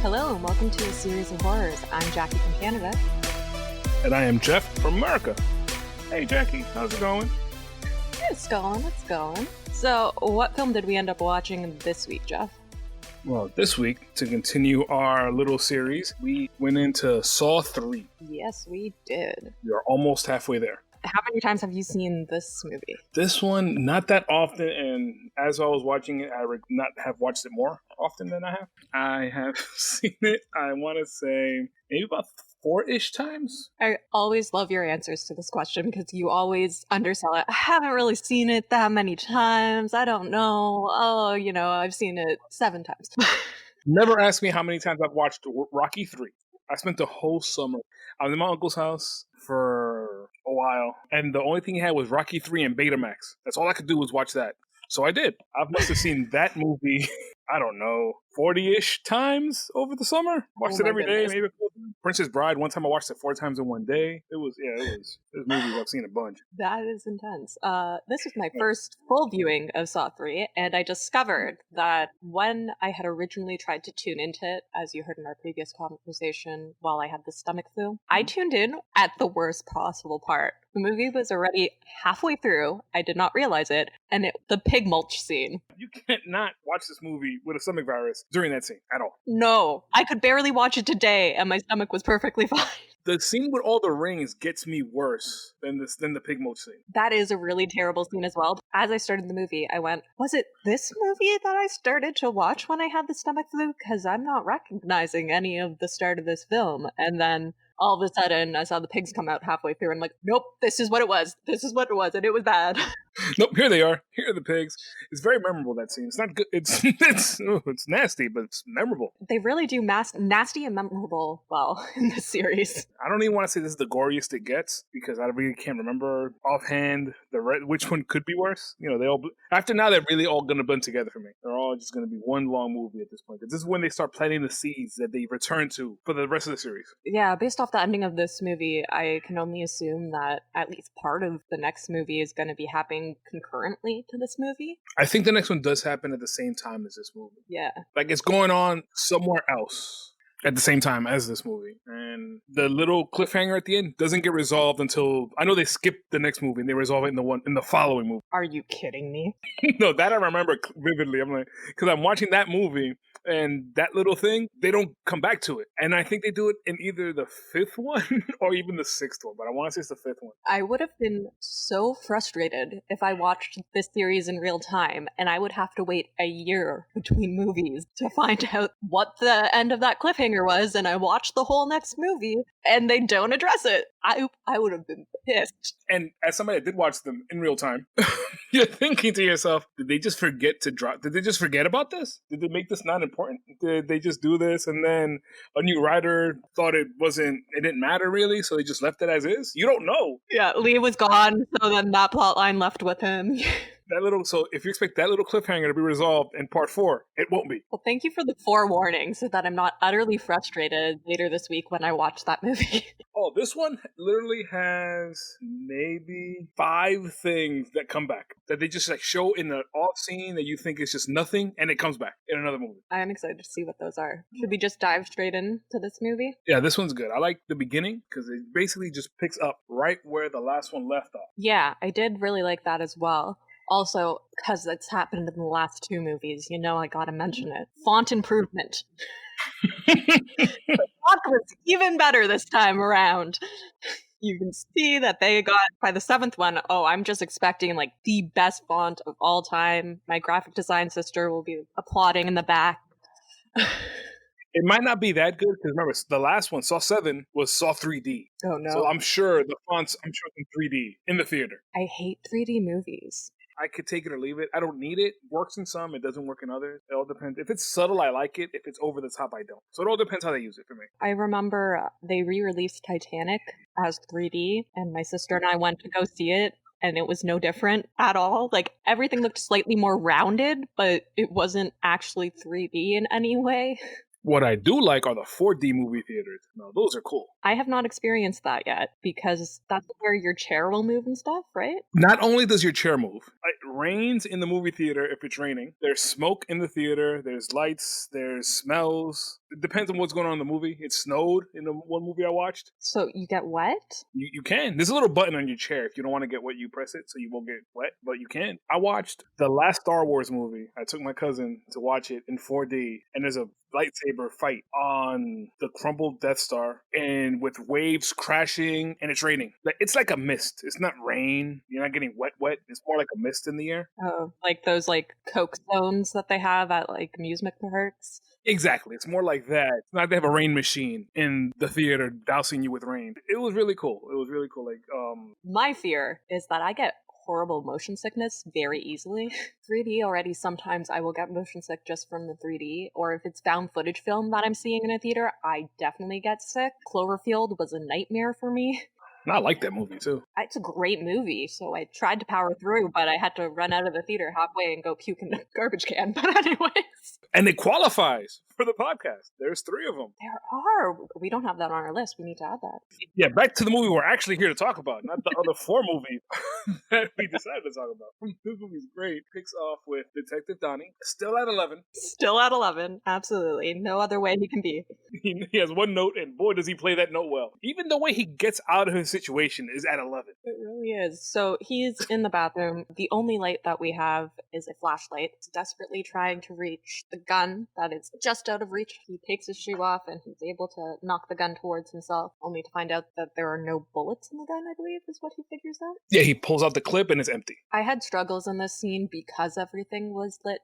Hello and welcome to a series of horrors. I'm Jackie from Canada. And I am Jeff from America. Hey Jackie, how's it going? It's going. So, what film did we end up watching this week, Jeff? Well, this week, to continue our little series, we went into Saw 3. Yes, we did. We are almost halfway there. How many times have you seen this movie? This one, not that often, and as I was watching it, I would not have watched it more often than I have. I have seen it, I want to say, maybe about 4-ish times. I always love your answers to this question because you always undersell it. I haven't really seen it that many times. I don't know. Oh, I've seen it 7 times. Never ask me how many times I've watched Rocky 3. I spent the whole summer. I was in my uncle's house for a while, and the only thing he had was Rocky 3 and Betamax. That's all I could do was watch that. So I did. I must have seen that movie, I don't know, 40-ish times over the summer. Watched it every day, maybe. Princess Bride, one time I watched it 4 times in one day. It was movies I've seen a bunch. That is intense. This was my first full viewing of Saw 3, and I discovered that when I had originally tried to tune into it, as you heard in our previous conversation, while I had the stomach flu, I tuned in at the worst possible part. The movie was already halfway through. I did not realize it. And the pig mulch scene. You can't not watch this movie with a stomach virus during that scene at all. No. I could barely watch it today, and my stomach was perfectly fine. The scene with all the rings gets me worse than the pig mulch scene. That is a really terrible scene as well. As I started the movie, I went, was it this movie that I started to watch when I had the stomach flu? Because I'm not recognizing any of the start of this film. And then all of a sudden, I saw the pigs come out halfway through, and I'm like, nope, this is what it was. And it was bad. Nope, here they are. Here are the pigs. It's very memorable, that scene. It's not good. It's nasty, but it's memorable. They really do nasty and memorable well in this series. I don't even want to say this is the goriest it gets, because I really can't remember offhand which one could be worse. They all after now they're really all going to blend together for me. They're all just going to be one long movie at this point. This is when they start planting the seeds that they return to for the rest of the series. Yeah, based off the ending of this movie, I can only assume that at least part of the next movie is going to be happening concurrently to this movie. I think the next one does happen at the same time as this movie. Yeah. Like it's going on somewhere else at the same time as this movie. And the little cliffhanger at the end doesn't get resolved until, I know they skip the next movie and they resolve it in the following movie. Are you kidding me? No, that I remember vividly. I'm like, because I'm watching that movie and that little thing, they don't come back to it. And I think they do it in either the 5th one or even the 6th one, but I want to say it's the 5th one. I would have been so frustrated if I watched this series in real time and I would have to wait a year between movies to find out what the end of that cliffhanger was, and I watched the whole next movie and they don't address it. I would have been pissed. And as somebody that did watch them in real time, you're thinking to yourself, did they just forget to drop? Did they just forget about this? Did they make this not important? Did they just do this and then a new writer thought it didn't matter really, so they just left it as is? You don't know. Yeah, Lee was gone, so then that plot line left with him. So if you expect that little cliffhanger to be resolved in part 4, it won't be. Well, thank you for the forewarning so that I'm not utterly frustrated later this week when I watch that movie. Oh, this one literally has maybe 5 things that come back that they just show in the off scene that you think is just nothing, and it comes back in another movie. I am excited to see what those are. Should we just dive straight into this movie? Yeah, this one's good. I like the beginning because it basically just picks up right where the last one left off. Yeah, I did really like that as well. Also, because it's happened in the last 2 movies, I gotta mention it. Font improvement. The font was even better this time around. You can see that they got, by the 7th one, I'm just expecting the best font of all time. My graphic design sister will be applauding in the back. It might not be that good because remember, the last one, Saw 7, was Saw 3D. Oh no. So I'm sure the fonts, in 3D in the theater. I hate 3D movies. I could take it or leave it. I don't need it. Works in some, it doesn't work in others. It all depends. If it's subtle, I like it. If it's over the top, I don't. So it all depends how they use it for me. I remember they re-released Titanic as 3D, and my sister and I went to go see it, and it was no different at all. Everything looked slightly more rounded, but it wasn't actually 3D in any way. What I do like are the 4D movie theaters. No, those are cool. I have not experienced that yet, because that's where your chair will move and stuff, right? Not only does your chair move, it rains in the movie theater if it's raining. There's smoke in the theater. There's lights. There's smells. It depends on what's going on in the movie. It snowed in the one movie I watched. So you get wet? You can. There's a little button on your chair. If you don't want to get wet, you press it so you won't get wet, but you can. I watched the last Star Wars movie. I took my cousin to watch it in 4D, and there's a lightsaber fight on the crumbled Death Star, and with waves crashing, and it's raining. It's like a mist. It's not rain. You're not getting wet. It's more like a mist in the air. Oh, like those like Coke zones that they have at like amusement parks? Exactly. It's more like that. It's not like they have a rain machine in the theater dousing you with rain. It was really cool. My fear is that I get horrible motion sickness very easily. 3D already, sometimes I will get motion sick just from the 3D, or if it's found footage film that I'm seeing in a theater, I definitely get sick. Cloverfield was a nightmare for me. I like that movie too. It's a great movie, so I tried to power through, but I had to run out of the theater halfway and go puke in a garbage can. But anyways. And it qualifies for the podcast. There's 3 of them. There are. We don't have that on our list. We need to add that. Yeah, back to the movie we're actually here to talk about, not the other 4 movies that we decided to talk about. This movie's great. Picks off with Detective Donnie, still at 11. Still at 11. Absolutely. No other way he can be. He has one note, and boy, does he play that note well. Even the way he gets out of his situation is at 11. It really is. So he's in the bathroom. The only light that we have is a flashlight. He's desperately trying to reach the gun that is just out of reach. He takes his shoe off and he's able to knock the gun towards himself, only to find out that there are no bullets in the gun, I believe, is what he figures out. Yeah, he pulls out the clip and it's empty. I had struggles in this scene because everything was lit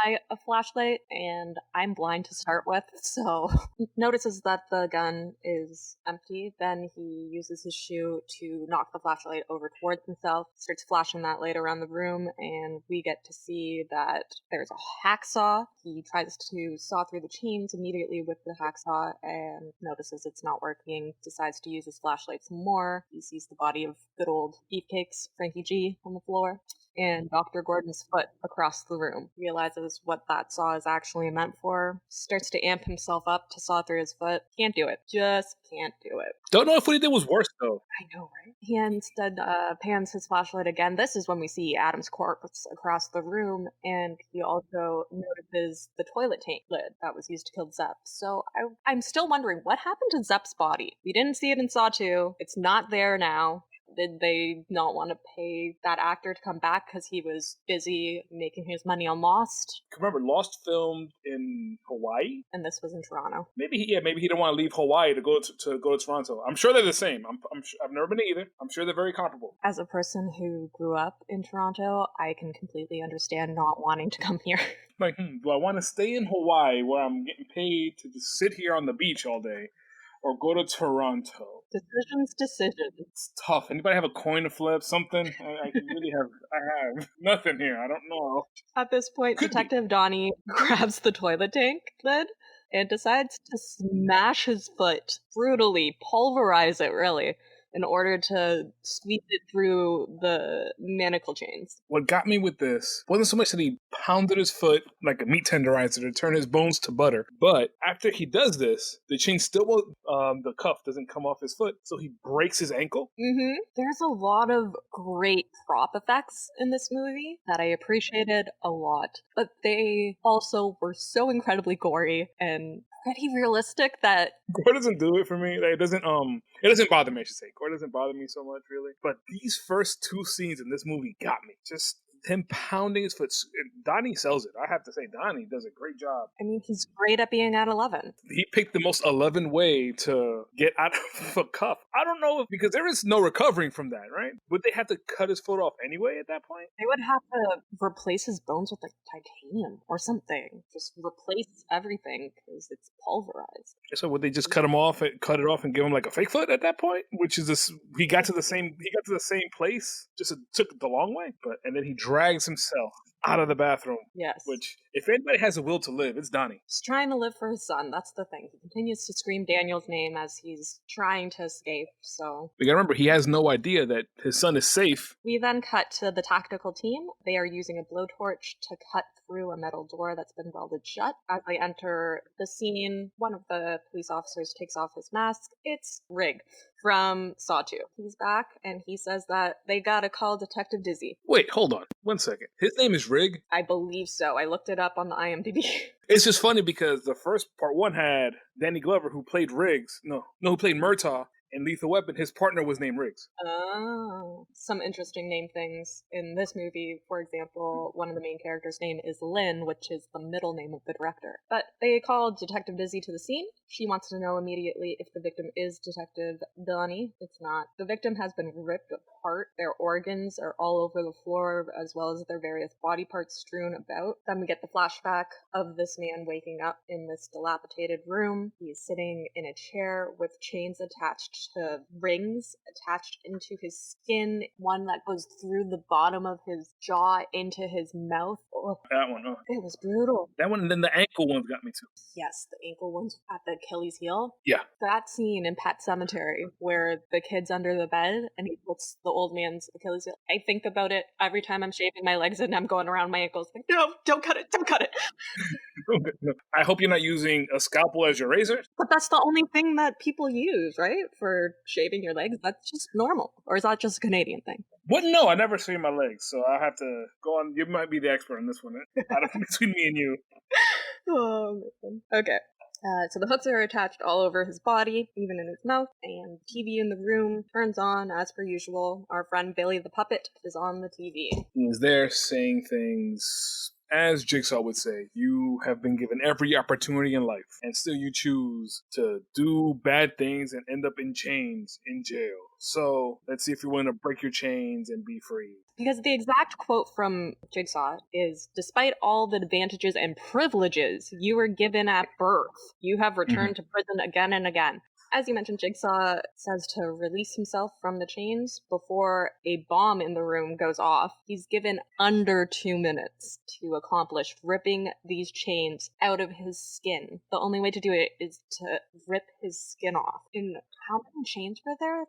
by a flashlight, and I'm blind to start with, so he notices that the gun is empty. Then he uses his shoe to knock the flashlight over towards himself, starts flashing that light around the room, and we get to see that there's a hacksaw. He tries to saw through the chains immediately with the hacksaw and notices it's not working, decides to use his flashlight some more. He sees the body of good old Beefcakes, Frankie G, on the floor, and Dr. Gordon's foot across the room. Realizes what that saw is actually meant for, starts to amp himself up to saw through his foot. Can't do it. Just can't do it. Don't know if what he did was worse, though. I know, right? He instead pans his flashlight again. This is when we see Adam's corpse across the room, and he also notices the toilet tank lid that was used to kill Zepp. So I'm still wondering, what happened to Zepp's body? We didn't see it in Saw 2. It's not there now. Did they not want to pay that actor to come back because he was busy making his money on Lost? Remember, Lost filmed in Hawaii, and this was in Toronto. Maybe he didn't want to leave Hawaii to go to Toronto. I'm sure they're the same. I've never been to either. I'm sure they're very comparable. As a person who grew up in Toronto, I can completely understand not wanting to come here. Like, do I want to stay in Hawaii where I'm getting paid to just sit here on the beach all day, or go to Toronto? Decisions. It's tough. Anybody have a coin to flip? Something? I have nothing here. I don't know. At this point, Detective Donnie grabs the toilet tank lid and decides to smash his foot brutally, pulverize it really, in order to squeeze it through the manacle chains. What got me with this wasn't so much that he pounded his foot like a meat tenderizer to turn his bones to butter, but after he does this, the chain still won't, the cuff doesn't come off his foot, so he breaks his ankle. Mm-hmm. There's a lot of great prop effects in this movie that I appreciated a lot, but they also were so incredibly gory and pretty realistic that gore doesn't do it for me. Like, it doesn't bother me, I should say. Gore doesn't bother me so much, really. But these first 2 scenes in this movie got me. Just him pounding his foot. Donnie sells it. I have to say, Donnie does a great job. I mean, he's great at being at 11. He picked the most 11 way to get out of a cuff. I don't know, because there is no recovering from that, right? Would they have to cut his foot off anyway at that point? They would have to replace his bones with like titanium or something. Just replace everything because it's pulverized. So would they just cut it off and give him like a fake foot at that point? Which is this? He got to the same place. Just took the long way, and then he drags himself out of the bathroom. Yes. Which, if anybody has a will to live, it's Donnie. He's trying to live for his son. That's the thing. He continues to scream Daniel's name as he's trying to escape, so... We gotta remember, he has no idea that his son is safe. We then cut to the tactical team. They are using a blowtorch to cut through a metal door that's been welded shut. As they enter the scene, one of the police officers takes off his mask. It's Rig from Saw 2. He's back, and he says that they gotta call Detective Dizzy. Wait, hold on. 1 second. His name is Rig? I believe so. I looked it up on the IMDb. It's just funny because the first part one had Danny Glover, who played who played Murtaugh in Lethal Weapon. His partner was named Riggs. Oh, some interesting name things in this movie. For example, one of the main characters' name is Lynn, which is the middle name of the director. But they call Detective Dizzy to the scene. She wants to know immediately if the victim is Detective Delaney. It's not. The victim has been ripped apart. Their organs are all over the floor, as well as their various body parts strewn about. Then we get the flashback of this man waking up in this dilapidated room. He's sitting in a chair with chains attached to rings attached into his skin, one that goes through the bottom of his jaw into his mouth. Oh, That one, oh. it was brutal. That one, and then the ankle ones got me too. Yes, the ankle ones at the Achilles heel. Yeah. That scene in Pet Sematary where the kid's under the bed and he puts the old man's Achilles heel. I think about it every time I'm shaving my legs and I'm going around my ankles. Like, no, don't cut it, don't cut it. I hope you're not using a scalpel as your razor. But that's the only thing that people use, right? For shaving your legs. That's just normal. Or is that just a Canadian thing? What? No, I never shave my legs, so I have to go on. You might be the expert on this one. Between me and you. Oh, man. Okay. So the hooks are attached all over his body, even in his mouth, and TV in the room turns on as per usual. Our friend Billy the puppet is on the TV. He is there saying things, as Jigsaw would say, you have been given every opportunity in life, and still you choose to do bad things and end up in chains in jail. So let's see if you're willing to break your chains and be free. Because the exact quote from Jigsaw is, despite all the advantages and privileges you were given at birth, you have returned to prison again and again. As you mentioned, Jigsaw says to release himself from the chains before a bomb in the room goes off. He's given under 2 minutes to accomplish ripping these chains out of his skin. The only way to do it is to rip his skin off. And how many chains were there?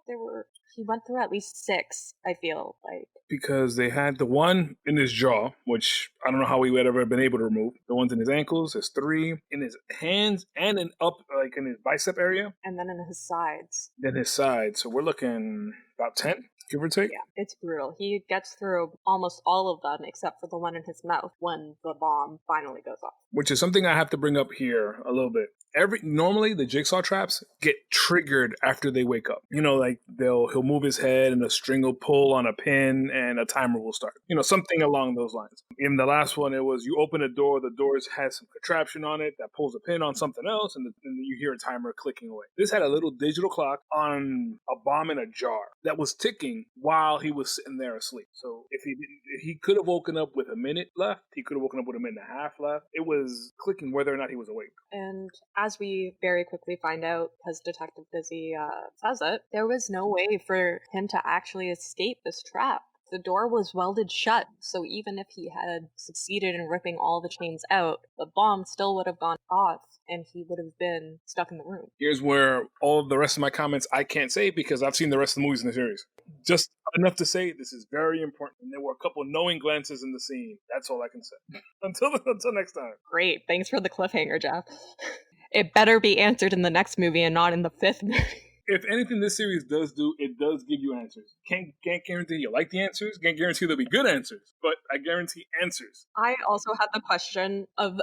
He went through at least 6, I feel like. Because they had the one in his jaw, which I don't know how he would ever been able to remove. The ones in his ankles, there's 3 in his hands and in his bicep area. And then in his sides. Then his side. So we're looking about 10, give or take. Yeah, it's brutal. He gets through almost all of them except for the one in his mouth when the bomb finally goes off. Which is something I have to bring up here a little bit. Normally the Jigsaw traps get triggered after they wake up. Like he'll move his head and a string will pull on a pin and a timer will start. Something along those lines. In the last one, it was you open a door, the doors has some contraption on it that pulls a pin on something else, and you hear a timer clicking away. This had a little digital clock on a bomb in a jar that was ticking while he was sitting there asleep. So if he could have woken up with a minute left, he could have woken up with a minute and a half left. It was clicking whether or not he was awake. And as we very quickly find out, because Detective Dizzy says it, there was no way for him to actually escape this trap. The door was welded shut, so even if he had succeeded in ripping all the chains out, the bomb still would have gone off, and he would have been stuck in the room. Here's where all of the rest of my comments I can't say because I've seen the rest of the movies in the series. Just enough to say this is very important. And there were a couple knowing glances in the scene. That's all I can say. Until next time. Great. Thanks for the cliffhanger, Jeff. It better be answered in the next movie and not in the 5th movie. If anything this series does do, it does give you answers. Can't guarantee you'll like the answers. Can't guarantee they'll be good answers. But I guarantee answers. I also had the question of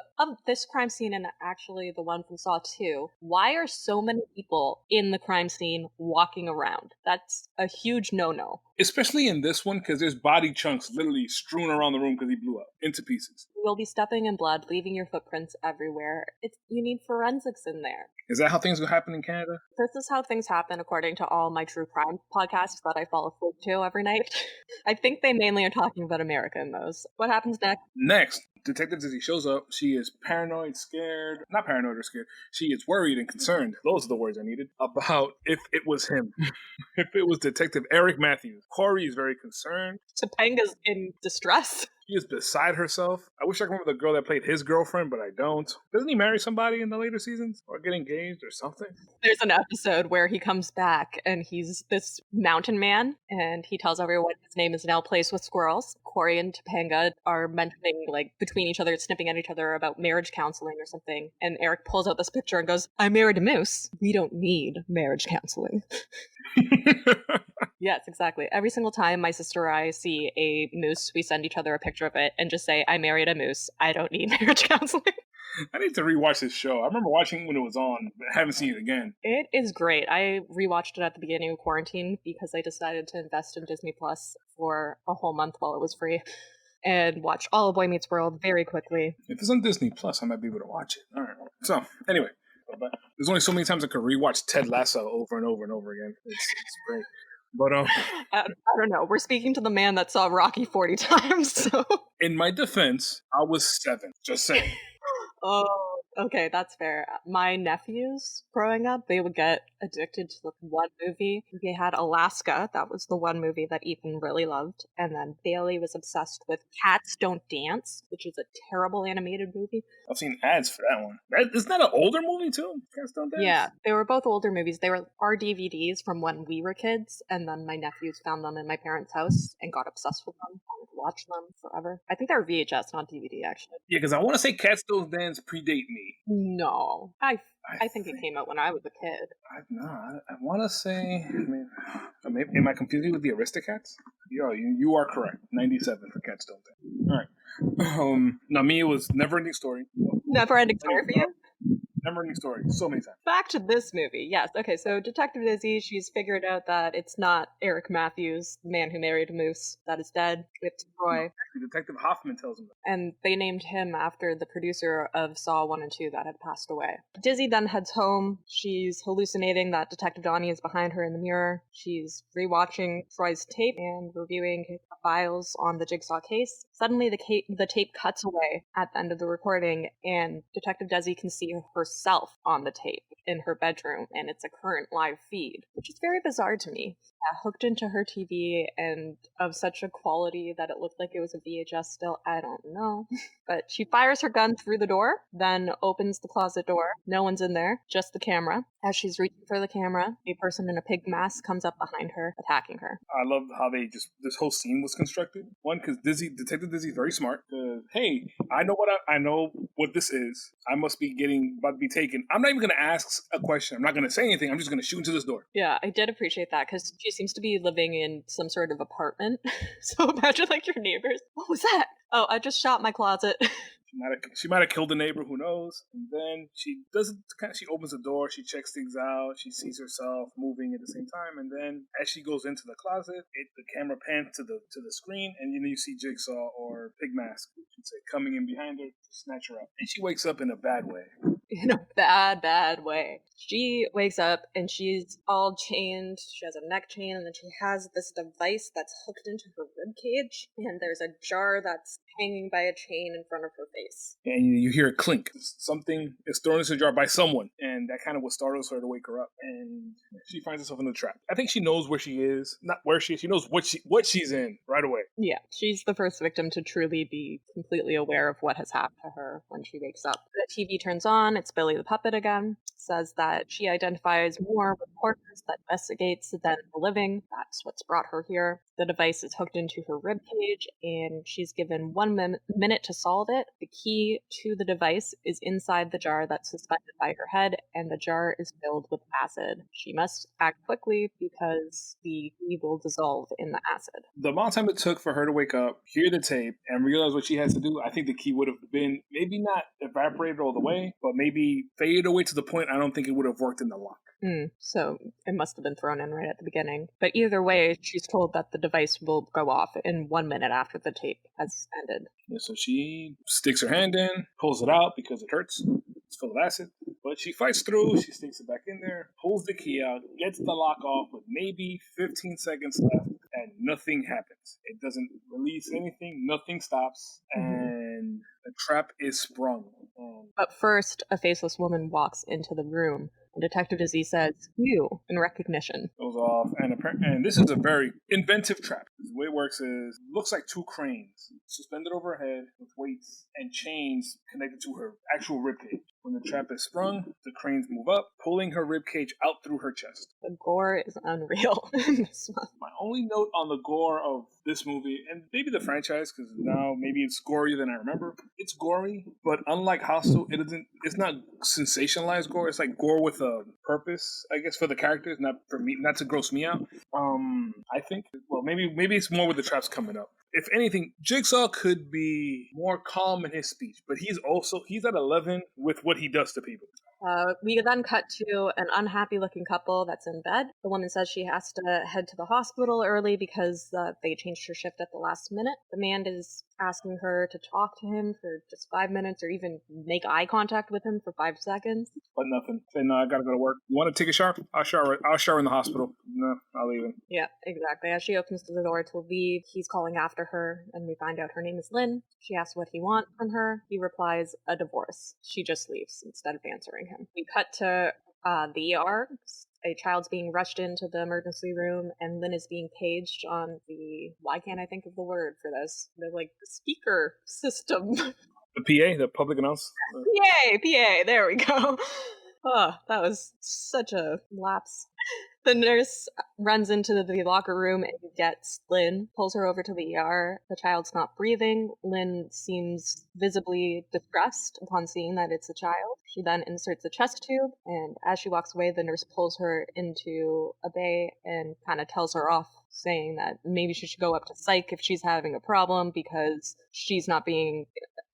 this crime scene and actually the one from Saw 2. Why are so many people in the crime scene walking around? That's a huge no-no. Especially in this one, because there's body chunks literally strewn around the room because he blew up into pieces. You will be stepping in blood, leaving your footprints everywhere. You need forensics in there. Is that how things will happen in Canada? This is how things happen according to all my true crime podcasts that I fall asleep to every night. I think they mainly are talking about America in those. What happens next? Next, Detective Dizzy shows up. She is paranoid, scared. Not paranoid or scared. She is worried and concerned. Those are the words I needed. About if it was him. If it was Detective Eric Matthews. Corey is very concerned. Topanga's in distress. She is beside herself. I wish I could remember the girl that played his girlfriend, but I don't. Doesn't he marry somebody in the later seasons? Or get engaged or something? There's an episode where he comes back and he's this mountain man and he tells everyone his name is now Place with Squirrels. Corey and Topanga are mentioning, like, between each other, snipping at each other about marriage counseling or something. And Eric pulls out this picture and goes, I married a moose. We don't need marriage counseling. Yes, exactly. Every single time my sister or I see a moose, we send each other a picture of it and just say, I married a moose. I don't need marriage counseling. I need to rewatch this show. I remember watching it when it was on, but I haven't seen it again. It is great. I rewatched it at the beginning of quarantine because I decided to invest in Disney Plus for a whole month while it was free and watch all of Boy Meets World very quickly. If it's on Disney Plus, I might be able to watch it. All right. So, anyway, there's only so many times I could rewatch Ted Lasso over and over and over again. It's great. But I don't know. We're speaking to the man that saw Rocky 40 times, so. in my defense, I was 7. Just saying. Oh, okay, that's fair. My nephews growing up, they would get addicted to the one movie. They had Alaska, that was the one movie that Ethan really loved. And then Bailey was obsessed with Cats Don't Dance, which is a terrible animated movie. I've seen ads for that one. Isn't that an older movie too? Cats Don't Dance? Yeah, they were both older movies. They were our DVDs from when we were kids, and then my nephews found them in my parents' house and got obsessed with them. I would watch them forever. I think they were VHS, not DVD, actually. Yeah, because I want to say Cats Don't Dance predate me. No, I think it came out when I was a kid. I want to say. Maybe, am I confusing with the Aristocats? Yo, you are correct. 97 for Cats Don't Dance. All right. Now me, it was Never Ending Story. Never Ending Story for you? Never Ending Story. So many times. Back to this movie, yes. Okay, so Detective Dizzy, she's figured out that it's not Eric Matthews, the man who married a moose, that is dead. It's Roy. Actually, Detective Hoffman tells him that. And they named him after the producer of Saw 1 and 2 that had passed away. Dizzy then heads home. She's hallucinating that Detective Donnie is behind her in the mirror. She's rewatching Troy's tape and reviewing the files on the Jigsaw case. Suddenly, the tape cuts away at the end of the recording, and Detective Dizzy can see herself on the tape in her bedroom, and it's a current live feed, which is very bizarre to me. Hooked into her TV and of such a quality that it looked like it was a VHS still, I don't know. But she fires her gun through the door, then opens the closet door. No one's in there, just the camera. As she's reaching for the camera, a person in a pig mask comes up behind her, attacking her. I love how this whole scene was constructed. One, because Detective Dizzy's very smart. Hey, I know what this is. I must be about to be taken. I'm not even going to ask a question. I'm not going to say anything. I'm just going to shoot into this door. Yeah, I did appreciate that because she seems to be living in some sort of apartment. So imagine like your neighbors. What was that? Oh, I just shot my closet. She might have killed the neighbor, who knows? And then she opens the door, she checks things out, she sees herself moving at the same time, and then as she goes into the closet, the camera pans to the screen, and you see Jigsaw or Pig Mask, should say, coming in behind her to snatch her up. And she wakes up in a bad way. In a bad way. She wakes up and she's all chained. She has a neck chain, and then she has this device that's hooked into her rib cage, and there's a jar that's hanging by a chain in front of her face. And you hear a clink. Something is thrown into the jar by someone, and that kind of what startles her to wake her up. And she finds herself in the trap. I think she knows where she is. Not where she is. She knows what she's in right away. Yeah, she's the first victim to truly be completely aware of what has happened to her when she wakes up. The TV turns on. It's Billy the Puppet again. Says that she identifies more reporters that investigates than the living. That's what's brought her here. The device is hooked into her rib cage, and she's given 1 minute to solve it. The key to the device is inside the jar that's suspended by her head, and the jar is filled with acid. She must act quickly because the key will dissolve in the acid. The amount of time it took for her to wake up, hear the tape, and realize what she has to do, I think the key would have been maybe not evaporated all the way, but maybe faded away to the point I don't think it would have worked in the lock. So it must have been thrown in right at the beginning. But either way, she's told that the device will go off in 1 minute after the tape has ended. Yeah, so she sticks her hand in, pulls it out because it hurts. It's full of acid. But she fights through, she sticks it back in there, pulls the key out, gets the lock off with maybe 15 seconds left, and nothing happens. It doesn't release anything, nothing stops, and the trap is sprung. But first, a faceless woman walks into the room, and Detective Dizzy says, "You," in recognition. Goes off, and this is a very inventive trap. The way it works is, looks like 2 cranes suspended over her head with weights and chains connected to her actual ribcage. When the trap is sprung, the cranes move up, pulling her ribcage out through her chest. The gore is unreal in this one. My only note on the gore of this movie, and maybe the franchise, because now maybe it's gorier than I remember. It's gory, but unlike Hostel, it's not sensationalized gore. It's like gore with a purpose, I guess, for the characters, not for me, not to gross me out. I think, well, maybe it's more with the traps coming up. If anything, Jigsaw could be more calm in his speech, but he's at 11 with what he does to people. We then cut to an unhappy-looking couple that's in bed. The woman says she has to head to the hospital early because they changed her shift at the last minute. The man is asking her to talk to him for just 5 minutes or even make eye contact with him for 5 seconds. But nothing. Say, no, I gotta go to work. You want to take a shower? I'll shower in the hospital. No, I'll leave him. Yeah, exactly. As she opens the door to leave, he's calling after her, and we find out her name is Lynn. She asks what he wants from her. He replies, a divorce. She just leaves instead of answering him. We cut to the ER. A child's being rushed into the emergency room, and Lynn is being paged on the, why can't I think of the word for this? The speaker system. The PA, the public announce. PA, there we go. Oh, that was such a lapse. The nurse runs into the locker room and gets Lynn, pulls her over to the ER. The child's not breathing. Lynn seems visibly distressed upon seeing that it's a child. She then inserts a chest tube, and as she walks away, the nurse pulls her into a bay and kind of tells her off, saying that maybe she should go up to psych if she's having a problem because she's not being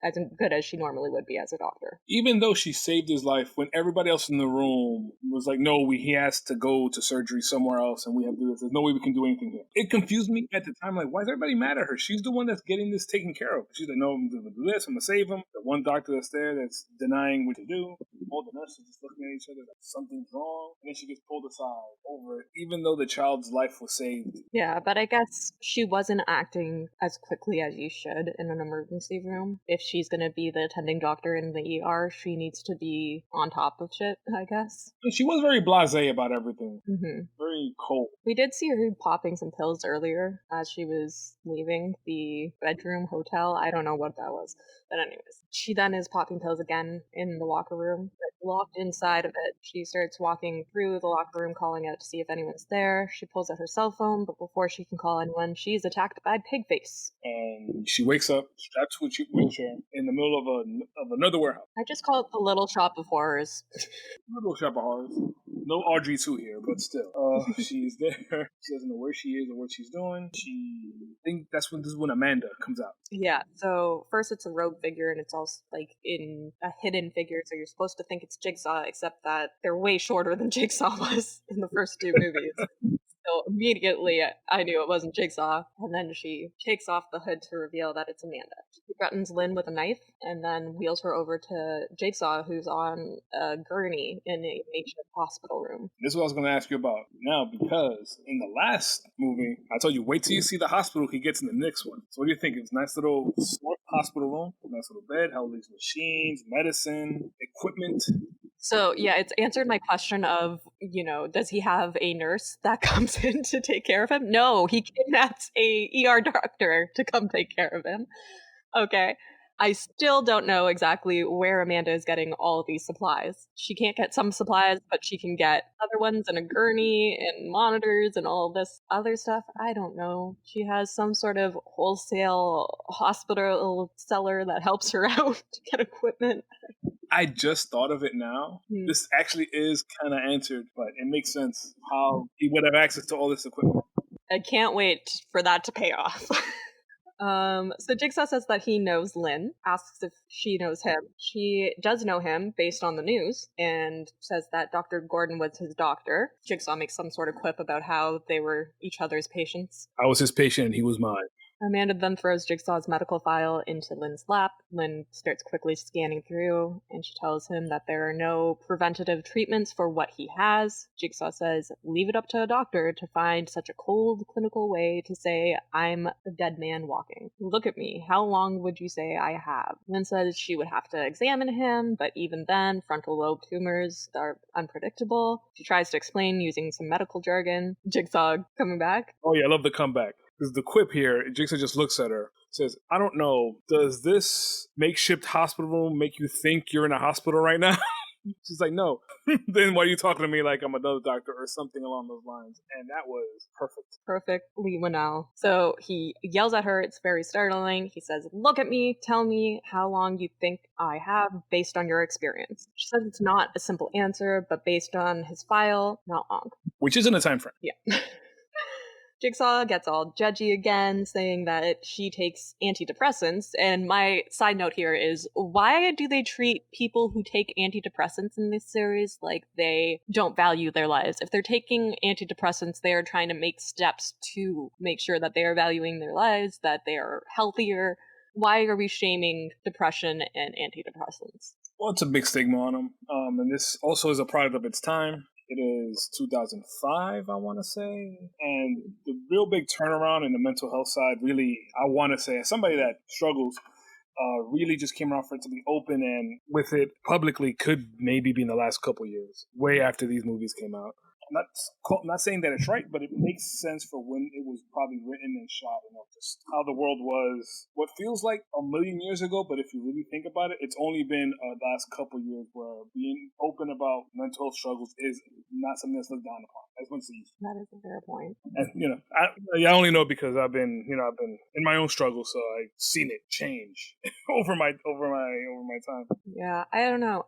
as good as she normally would be as a doctor. Even though she saved his life, when everybody else in the room was like, no, he has to go to surgery somewhere else and we have to do this. There's no way we can do anything here. It confused me at the time. Like, why is everybody mad at her? She's the one that's getting this taken care of. She's like, no, I'm going to do this. I'm going to save him. The one doctor that's there that's denying what to do. All the nurses just looking at each other like something's wrong. And then she gets pulled aside over it, even though the child's life was saved. Yeah, but I guess she wasn't acting as quickly as you should in an emergency room. If she's going to be the attending doctor in the ER, she needs to be on top of shit, I guess. She was very blasé about everything. Mm-hmm. Very cold. We did see her popping some pills earlier as she was leaving the bedroom hotel. I don't know what that was. But anyways, she then is popping pills again in the locker room. But locked inside of it, she starts walking through the locker room, calling out to see if anyone's there. She pulls out her cell phone, but before she can call anyone, she's attacked by Pigface. And she wakes up, strapped to a wheelchair, in the middle of another warehouse. I just call it the Little Shop of Horrors. Little Shop of Horrors. No Audrey 2 here, but still. She's there. She doesn't know where she is or what she's doing. I think this is when Amanda comes out. Yeah, so first it's a rogue figure, and it's also in a hidden figure, so you're supposed to think it's Jigsaw, except that they're way shorter than Jigsaw was in the first 2 movies. So immediately I knew it wasn't Jigsaw, and then she takes off the hood to reveal that it's Amanda. She threatens Lynn with a knife, and then wheels her over to Jigsaw, who's on a gurney in a makeshift hospital room. This is what I was going to ask you about now, because in the last movie, I told you, wait till you see the hospital he gets in the next one. So what do you think? It's a nice little hospital room, nice little bed, how these machines, medicine, equipment. So, yeah, it's answered my question of, does he have a nurse that comes in to take care of him? No, he kidnaps a ER doctor to come take care of him. Okay. I still don't know exactly where Amanda is getting all of these supplies. She can't get some supplies, but she can get other ones and a gurney and monitors and all this other stuff. I don't know. She has some sort of wholesale hospital cellar that helps her out to get equipment. I just thought of it now. This actually is kind of answered, but it makes sense how he would have access to all this equipment. I can't wait for that to pay off. So Jigsaw says that he knows Lynn, asks if she knows him. She does know him based on the news, and says that Dr. Gordon was his doctor. Jigsaw makes some sort of quip about how they were each other's patients. I was his patient and he was mine. Amanda then throws Jigsaw's medical file into Lynn's lap. Lynn starts quickly scanning through, and she tells him that there are no preventative treatments for what he has. Jigsaw says, leave it up to a doctor to find such a cold, clinical way to say, I'm a dead man walking. Look at me. How long would you say I have? Lynn says she would have to examine him, but even then, frontal lobe tumors are unpredictable. She tries to explain using some medical jargon. Jigsaw coming back. Oh yeah, I love the comeback. There's the quip here. Jigsaw just looks at her, says, I don't know, does this makeshift hospital make you think you're in a hospital right now? She's like, no. Then why are you talking to me like I'm another doctor or something along those lines? And that was perfect. Perfectly Winnell. So he yells at her. It's very startling. He says, look at me. Tell me how long you think I have based on your experience. She says it's not a simple answer, but based on his file, not long. Which isn't a time frame. Yeah. Jigsaw gets all judgy again, saying that she takes antidepressants. And my side note here is, why do they treat people who take antidepressants in this series like they don't value their lives? If they're taking antidepressants, they are trying to make steps to make sure that they are valuing their lives, that they are healthier. Why are we shaming depression and antidepressants? Well, it's a big stigma on them. And this also is a product of its time. It is 2005, I want to say. And the real big turnaround in the mental health side, really, I want to say, as somebody that struggles, really just came around for it to be open and with it publicly could maybe be in the last couple years, way after these movies came out. I'm not saying that it's right, but it makes sense for when it was probably written and shot, just how the world was, what feels like a million years ago, but if you really think about it, it's only been the last couple years where being open about mental health struggles is not something that's looked down upon as much as it used to. That is a fair point. And I only know because I've been in my own struggle, so I've seen it change over my time. Yeah, I don't know.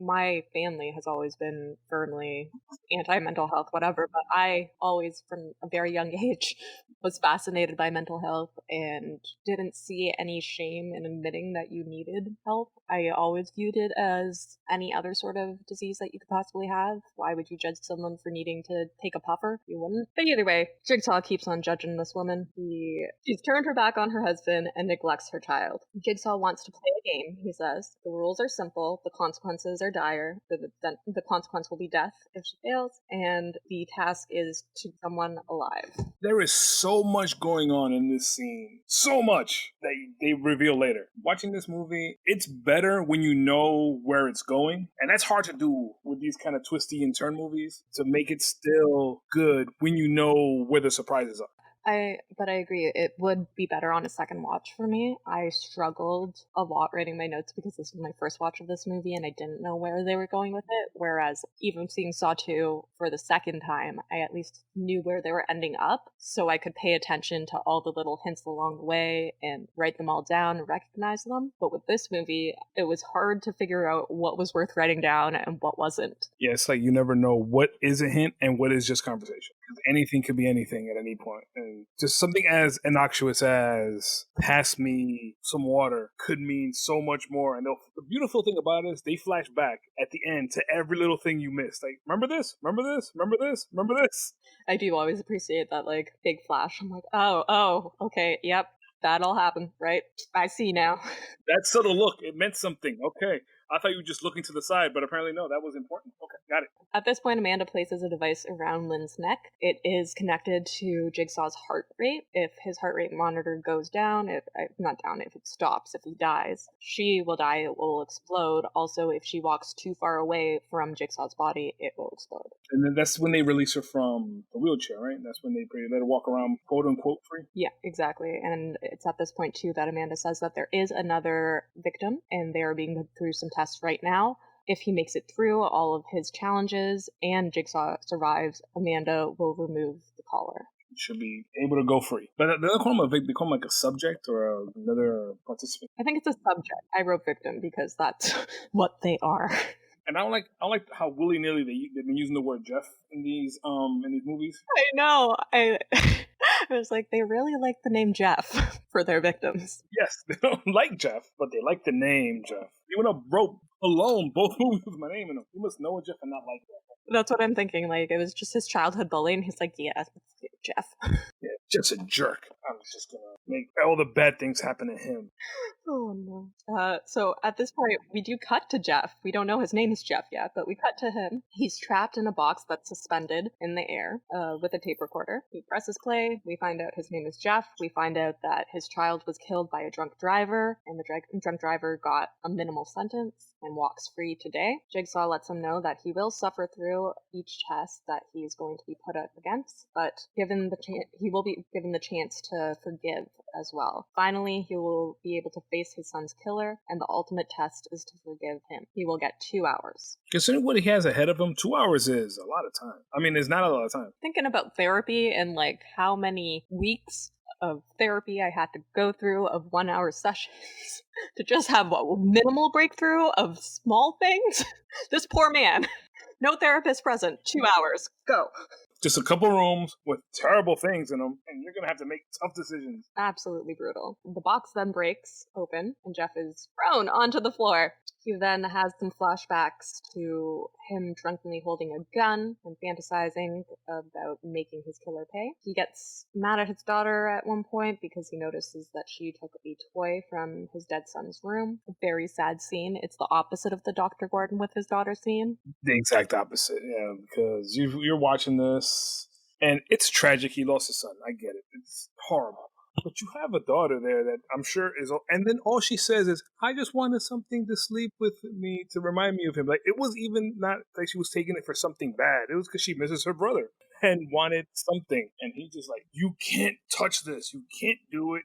My family has always been firmly anti-mental health, whatever, but I always, from a very young age, was fascinated by mental health and didn't see any shame in admitting that you needed help. I always viewed it as any other sort of disease that you could possibly have. Why would you judge someone for needing to take a puffer? You wouldn't. But either way, Jigsaw keeps on judging this woman. She's turned her back on her husband and neglects her child. Jigsaw wants to play a game, he says. The rules are simple, the consequences are dire. The consequence will be death if she fails, and the task is to someone alive. There is so much going on in this scene. So much that they reveal later. Watching this movie, it's better when you know where it's going. And that's hard to do with these kind of twisty and turn movies, to make it still good when you know where the surprises are. But I agree, it would be better on a second watch for me. I struggled a lot writing my notes because this was my first watch of this movie and I didn't know where they were going with it. Whereas even seeing Saw 2 for the second time, I at least knew where they were ending up, so I could pay attention to all the little hints along the way and write them all down and recognize them. But with this movie, it was hard to figure out what was worth writing down and what wasn't. Yeah, it's like you never know what is a hint and what is just conversation. Anything could be anything at any point. And just something as innocuous as pass me some water could mean so much more. And the beautiful thing about it is they flash back at the end to every little thing you missed. Like, remember this? Remember this? Remember this? Remember this? I do always appreciate that, like, big flash. I'm like, oh, okay, yep, that'll happen, right? I see now. That subtle look, it meant something. Okay. I thought you were just looking to the side, but apparently no, that was important. Okay, got it. At this point, Amanda places a device around Lynn's neck. It is connected to Jigsaw's heart rate. If his heart rate monitor goes down, if it stops, if he dies, she will die, it will explode. Also, if she walks too far away from Jigsaw's body, it will explode. And then that's when they release her from the wheelchair, right? That's when they let her walk around, quote unquote, free? Yeah, exactly. And it's at this point, too, that Amanda says that there is another victim, and they are being put through some tests right now. If he makes it through all of his challenges and Jigsaw survives, Amanda will remove the collar. Should be able to go free. But they don't call him a victim, they call him like a subject or another participant. I think it's a subject. I wrote victim because that's what they are. And I don't like how willy nilly they've been using the word Jeff in these movies. I know. I was like, they really like the name Jeff for their victims. Yes, they don't like Jeff, but they like the name Jeff. Even though wrote alone both movies with my name in them, you must know a Jeff and not like Jeff. That's what I'm thinking. Like, it was just his childhood bullying. He's like, yeah, Jeff. Yeah, just a jerk. I'm just gonna make all the bad things happen to him. Oh no. So at this point, we do cut to Jeff. We don't know his name is Jeff yet, but we cut to him. He's trapped in a box that's suspended in the air with a tape recorder. He presses play. We find out his name is Jeff. We find out that his child was killed by a drunk driver, and the drunk driver got a minimal sentence and walks free today. Jigsaw lets him know that he will suffer through each test that he's going to be put up against, but given the he will be given the chance to forgive as well. Finally, he will be able to face his son's killer, and the ultimate test is to forgive him. He will get 2 hours. Considering what he has ahead of him, 2 hours is a lot of time. I mean, it's not a lot of time. Thinking about therapy and like how many weeks of therapy I had to go through of 1 hour sessions to just have a minimal breakthrough of small things. This poor man, no therapist present, 2 hours, go. Just a couple rooms with terrible things in them, and you're going to have to make tough decisions. Absolutely brutal. The box then breaks open, and Jeff is thrown onto the floor. He then has some flashbacks to him drunkenly holding a gun and fantasizing about making his killer pay. He gets mad at his daughter at one point because he notices that she took a toy from his dead son's room. A very sad scene. It's the opposite of the Dr. Gordon with his daughter scene. The exact opposite, yeah, because you're watching this, and it's tragic. He lost his son. I get it. It's horrible. But you have a daughter there that I'm sure is, and then all she says is, I just wanted something to sleep with me to remind me of him. Like, it was even not like she was taking it for something bad. It was because she misses her brother and wanted something. And he just like, you can't touch this. You can't do it.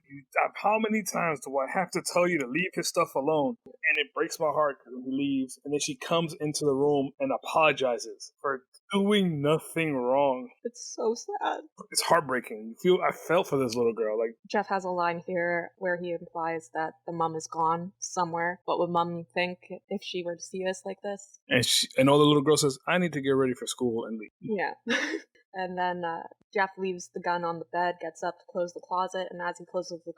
How many times do I have to tell you to leave his stuff alone? And it breaks my heart because he leaves. And then she comes into the room and apologizes for doing nothing wrong. It's so sad. It's heartbreaking. I felt for this little girl. Like, Jeff has a line here where he implies that the mom is gone somewhere. What would mom think if she were to see us like this? And all the little girl says, I need to get ready for school and leave. Yeah. And then Jeff leaves the gun on the bed, gets up to close the closet, and as he closes the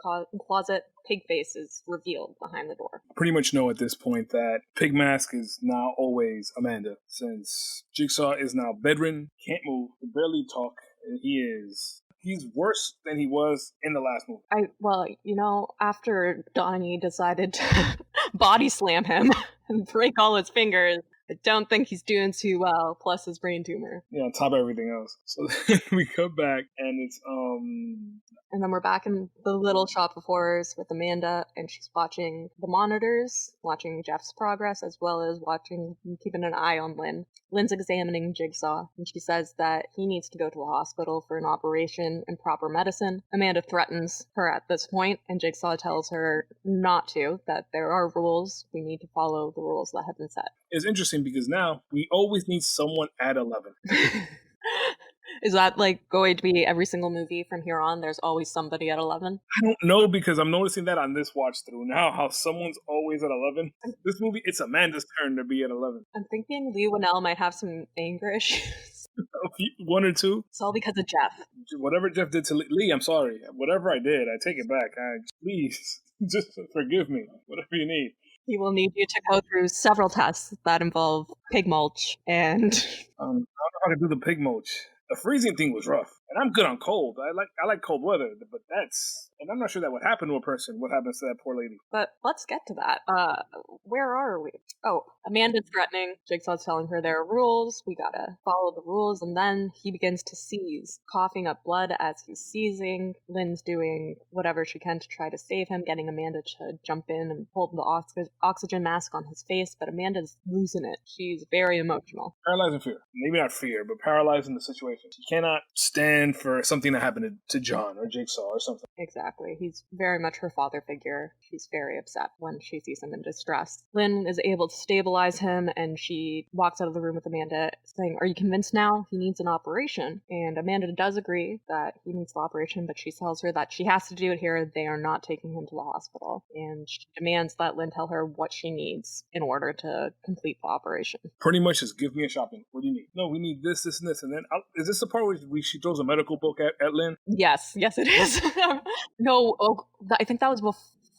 closet, Pigface is revealed behind the door. Pretty much know at this point that Pig Mask is now always Amanda, since Jigsaw is now bedridden, can't move, can barely talk, and he's worse than he was in the last movie. After Donnie decided to body slam him and break all his fingers, I don't think he's doing too well, plus his brain tumor. Yeah, on top of everything else. So then we come back, and it's, And then we're back in the little shop of horrors with Amanda, and she's watching the monitors, watching Jeff's progress, as well as keeping an eye on Lynn. Lynn's examining Jigsaw, and she says that he needs to go to a hospital for an operation and proper medicine. Amanda threatens her at this point, and Jigsaw tells her not to, that there are rules. We need to follow the rules that have been set. It's interesting because now we always need someone at 11. Is that like going to be every single movie from here on? There's always somebody at 11? I don't know, because I'm noticing that on this watch through now, how someone's always at 11. This movie, it's Amanda's turn to be at 11. I'm thinking Lee Winnell might have some anger issues. 1 or 2. It's all because of Jeff. Whatever Jeff did to Lee, I'm sorry. Whatever I did, I take it back. Please, just forgive me. Whatever you need. He will need you to go through several tests that involve pig mulch and... I don't know how to do the pig mulch. The freezing thing was rough, and I'm good on cold. I like cold weather, but and I'm not sure that would happen to a person. What happens to that poor lady? But let's get to that. Where are we? Oh, Amanda's threatening. Jigsaw's telling her there are rules. We gotta follow the rules, and then he begins to seize, coughing up blood as he's seizing. Lynn's doing whatever she can to try to save him, getting Amanda to jump in and hold the oxygen mask on his face, but Amanda's losing it. She's very emotional. Paralyzed in fear. Maybe not fear, but paralyzed in the situation. She cannot stand for something that happened to John or Jigsaw or something. Exactly. He's very much her father figure. She's very upset when she sees him in distress. Lynn is able to stabilize him, and she walks out of the room with Amanda saying, "Are you convinced now? He needs an operation." And Amanda does agree that he needs the operation, but she tells her that she has to do it here. They are not taking him to the hospital. And she demands that Lynn tell her what she needs in order to complete the operation. Pretty much just give me a shopping. What do you need? No, we need this, this, and this. And then, is this the part where she throws a medical book at Lynn? Yes, it is. No, I think that was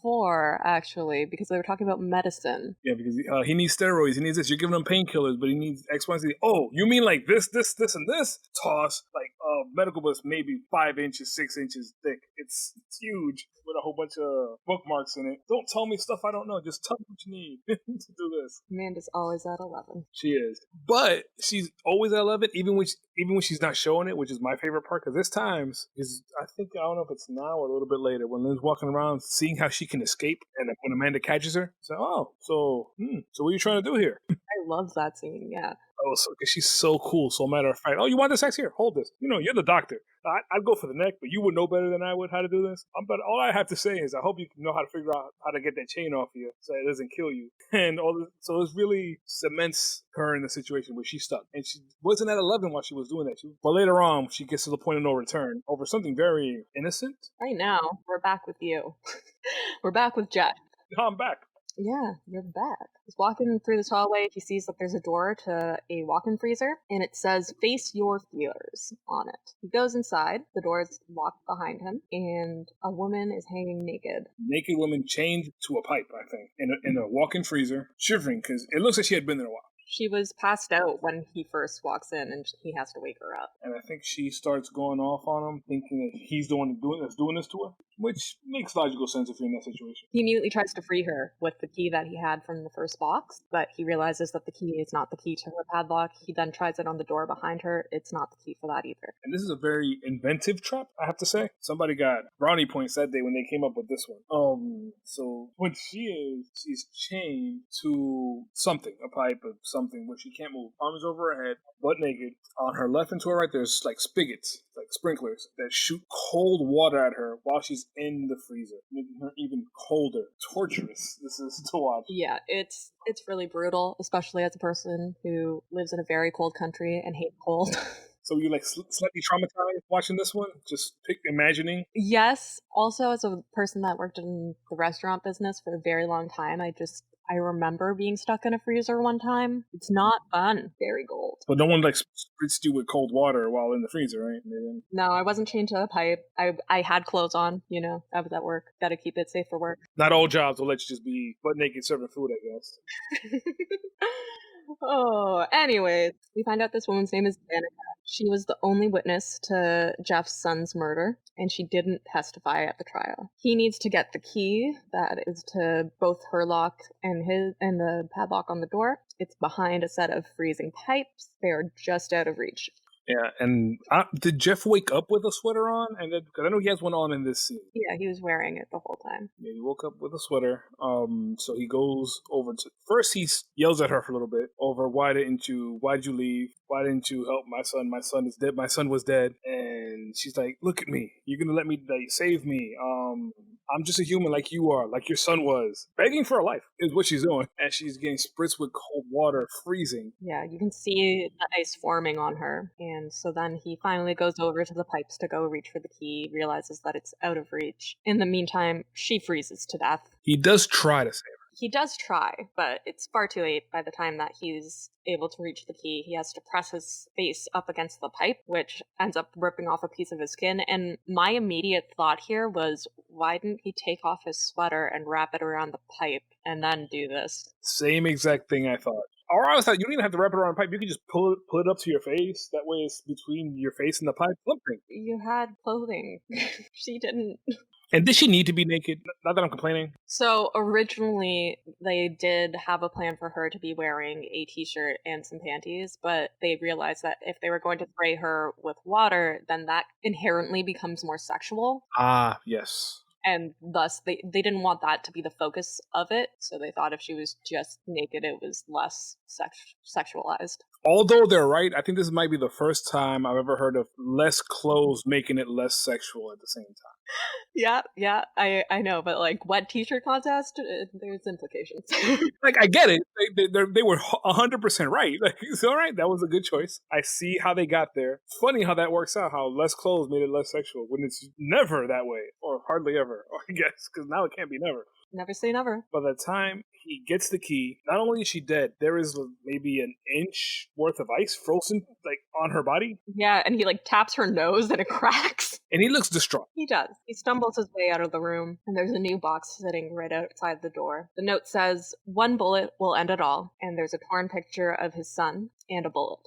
before, actually, because they were talking about medicine. Yeah, because he needs steroids. He needs this. You're giving him painkillers, but he needs X, Y, Z. Oh, you mean like this, and this? Toss like medical bus maybe 5 inches, 6 inches thick. It's huge with a whole bunch of bookmarks in it. Don't tell me stuff I don't know. Just tell me what you need to do this. Amanda's always at 11. She is, but she's always at 11, even when she's not showing it, which is my favorite part. Because this times is I don't know if it's now or a little bit later when Lynn's walking around seeing how she can escape, and when Amanda catches her, so so what are you trying to do here? I love that scene. Yeah. Oh, so because she's so cool. So matter of fact, oh, you want the sex here? Hold this. You're the doctor. I'd go for the neck, but you would know better than I would how to do this. But all I have to say is I hope you know how to figure out how to get that chain off you so it doesn't kill you. And so it really cements her in the situation where she's stuck. And she wasn't at 11 while she was doing that. But later on, she gets to the point of no return over something very innocent. Right now, we're back with you. We're back with Jet. I'm back. Yeah, you're back. He's walking through this hallway. He sees that there's a door to a walk-in freezer, and it says, "Face your fears" on it. He goes inside. The door is locked behind him, and a woman is hanging naked. Naked woman chained to a pipe, I think, in a walk-in freezer, shivering, because it looks like she had been there a while. She was passed out when he first walks in, and he has to wake her up. And I think she starts going off on him, thinking that he's the one that's doing this to her, which makes logical sense if you're in that situation. He immediately tries to free her with the key that he had from the first box, but he realizes that the key is not the key to her padlock. He then tries it on the door behind her. It's not the key for that either. And this is a very inventive trap, I have to say. Somebody got brownie points that day when they came up with this one. So what she's chained to something, a pipe of something where she can't move. Arms over her head, butt naked. On her left and to her right, there's like spigots, like sprinklers, that shoot cold water at her while she's in the freezer, making her even colder. Torturous this is to watch. Yeah, it's really brutal, especially as a person who lives in a very cold country and hates cold. So you like slightly traumatized watching this one? Just imagining? Yes. Also, as a person that worked in the restaurant business for a very long time, I remember being stuck in a freezer one time. It's not fun. Very cold. But no one like spritzed you with cold water while in the freezer, right? No, I wasn't chained to a pipe. I had clothes on, I was at work. Gotta keep it safe for work. Not all jobs will let you just be butt naked serving food, I guess. Oh, anyways, we find out this woman's name is Danica. She was the only witness to Jeff's son's murder, and she didn't testify at the trial. He needs to get the key that is to both her lock and the padlock on the door. It's behind a set of freezing pipes. They are just out of reach. Yeah, and did Jeff wake up with a sweater on? And because I know he has one on in this scene. Yeah, he was wearing it the whole time. Yeah, he woke up with a sweater. So he goes over to first. He yells at her for a little bit over why'd you leave? Why didn't you help my son? My son is dead. My son was dead. And she's like, look at me. You're gonna let me save me. I'm just a human like you are, like your son was. Begging for her life is what she's doing. And she's getting spritzed with cold water, freezing. Yeah, you can see the ice forming on her. And so then he finally goes over to the pipes to go reach for the key, realizes that it's out of reach. In the meantime, she freezes to death. He does try to save her. He does try, but it's far too late by the time that he's able to reach the key. He has to press his face up against the pipe, which ends up ripping off a piece of his skin. And my immediate thought here was, why didn't he take off his sweater and wrap it around the pipe and then do this? Same exact thing I thought. Or I was like, you don't even have to wrap it around a pipe. You can just pull it up to your face. That way it's between your face and the pipe. Something. You had clothing. She didn't. And did she need to be naked? Not that I'm complaining. So originally, they did have a plan for her to be wearing a t-shirt and some panties, but they realized that if they were going to spray her with water, then that inherently becomes more sexual. Ah, yes. And thus, they didn't want that to be the focus of it, so they thought if she was just naked, it was less sexualized. Although they're right, I think this might be the first time I've ever heard of less clothes making it less sexual at the same time. Yeah, I know, but like wet t-shirt contest, there's implications. Like, I get it. They were 100% right. Like, it's all right. That was a good choice. I see how they got there. It's funny how that works out, how less clothes made it less sexual when it's never that way, or hardly ever, I guess, because now it can't be never. Never say never. By the time he gets the key, not only is she dead, there is maybe an inch worth of ice frozen like on her body. Yeah, and he like taps her nose and it cracks. And he looks distraught. He does. He stumbles his way out of the room, and there's a new box sitting right outside the door. The note says, "One bullet will end it all," and there's a torn picture of his son and a bullet.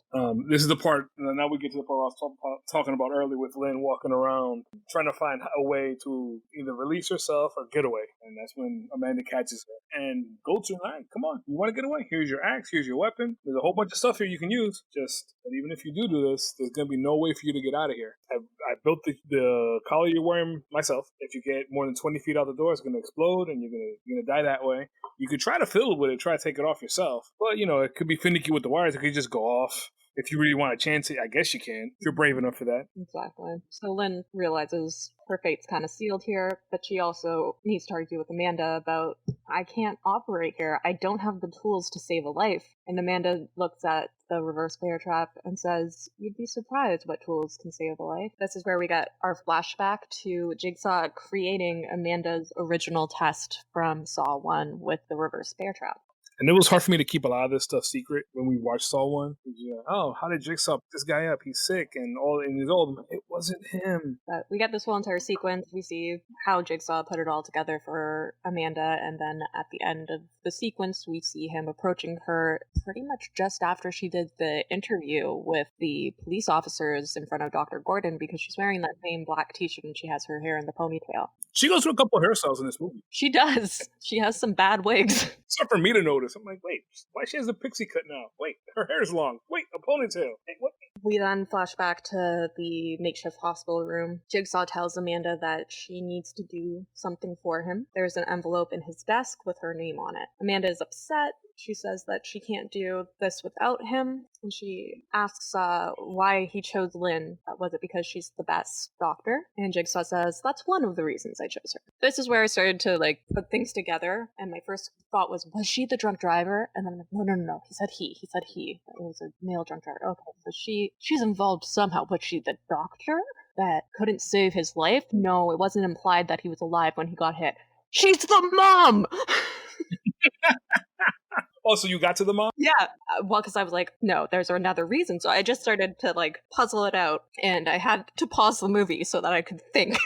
This is the part, now we get to the part I was talking about earlier with Lynn walking around, trying to find a way to either release herself or get away. And that's when Amanda catches her and goes to her, "Hey, come on, you want to get away? Here's your axe, here's your weapon. There's a whole bunch of stuff here you can use. But even if you do this, there's going to be no way for you to get out of here. I built the collar you're wearing myself. If you get more than 20 feet out the door, it's going to explode and you're going to die that way. You could try to fiddle with it, try to take it off yourself. But, it could be finicky with the wires. It could just go off. If you really want to chance it, I guess you can. If you're brave enough for that." Exactly. So Lynn realizes her fate's kind of sealed here, but she also needs to argue with Amanda about, "I can't operate here. I don't have the tools to save a life." And Amanda looks at the reverse bear trap and says, "You'd be surprised what tools can save a life." This is where we get our flashback to Jigsaw creating Amanda's original test from Saw 1 with the reverse bear trap. And it was hard for me to keep a lot of this stuff secret when we watched Saw 1. How did Jigsaw pick this guy up? He's sick and he's old. It wasn't him. But we get this whole entire sequence. We see how Jigsaw put it all together for Amanda, and then at the end of the sequence, we see him approaching her pretty much just after she did the interview with the police officers in front of Dr. Gordon, because she's wearing that same black t-shirt and she has her hair in the ponytail. She goes through a couple of hairstyles in this movie. She does. She has some bad wigs. It's not for me to notice. I'm like, wait, why she has a pixie cut now? Wait, her hair's long. Wait, a ponytail. Hey, what? We then flash back to the makeshift hospital room. Jigsaw tells Amanda that she needs to do something for him. There's an envelope in his desk with her name on it. Amanda is upset. She says that she can't do this without him, and she asks why he chose Lynn. Was it because she's the best doctor? And Jigsaw says, "That's one of the reasons I chose her." This is where I started to put things together, and my first thought was she the drunk driver? And then I'm like, no, he said he. It was a male drunk driver. Okay, so she's involved somehow, but she the doctor that couldn't save his life? No, it wasn't implied that he was alive when he got hit. She's the mom! Oh, so you got to the mom? Yeah. Well, because I was like, no, there's another reason. So I just started to puzzle it out, and I had to pause the movie so that I could think.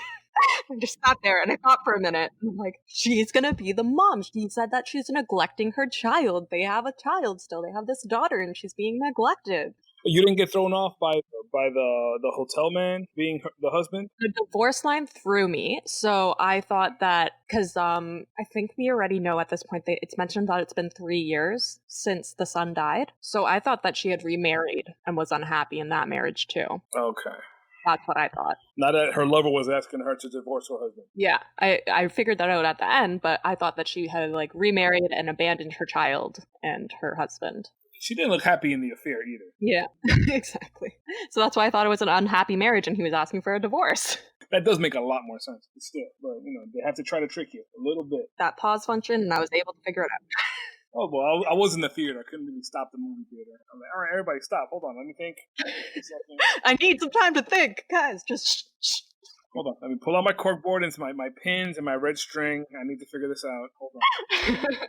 I just sat there and I thought for a minute. I'm like, she's gonna be the mom. She said that she's neglecting her child. They have a child still. They have this daughter, and she's being neglected. You didn't get thrown off by the hotel man being the husband? The divorce line threw me, so I thought that, because I think we already know at this point that it's mentioned that it's been 3 years since the son died, so I thought that she had remarried and was unhappy in that marriage too. Okay. That's what I thought. Not that her lover was asking her to divorce her husband. Yeah, I figured that out at the end, but I thought that she had remarried and abandoned her child and her husband. She didn't look happy in the affair either. Yeah, exactly. So that's why I thought it was an unhappy marriage and he was asking for a divorce. That does make a lot more sense. Still, but they have to try to trick you a little bit. That pause function, and I was able to figure it out. Oh, well, I was in the theater. I couldn't really stop the movie theater. I'm like, all right, everybody stop. Hold on, let me think. I need some time to think. Guys, just shh. Hold on. Let me pull out my corkboard and my pins and my red string. I need to figure this out. Hold on.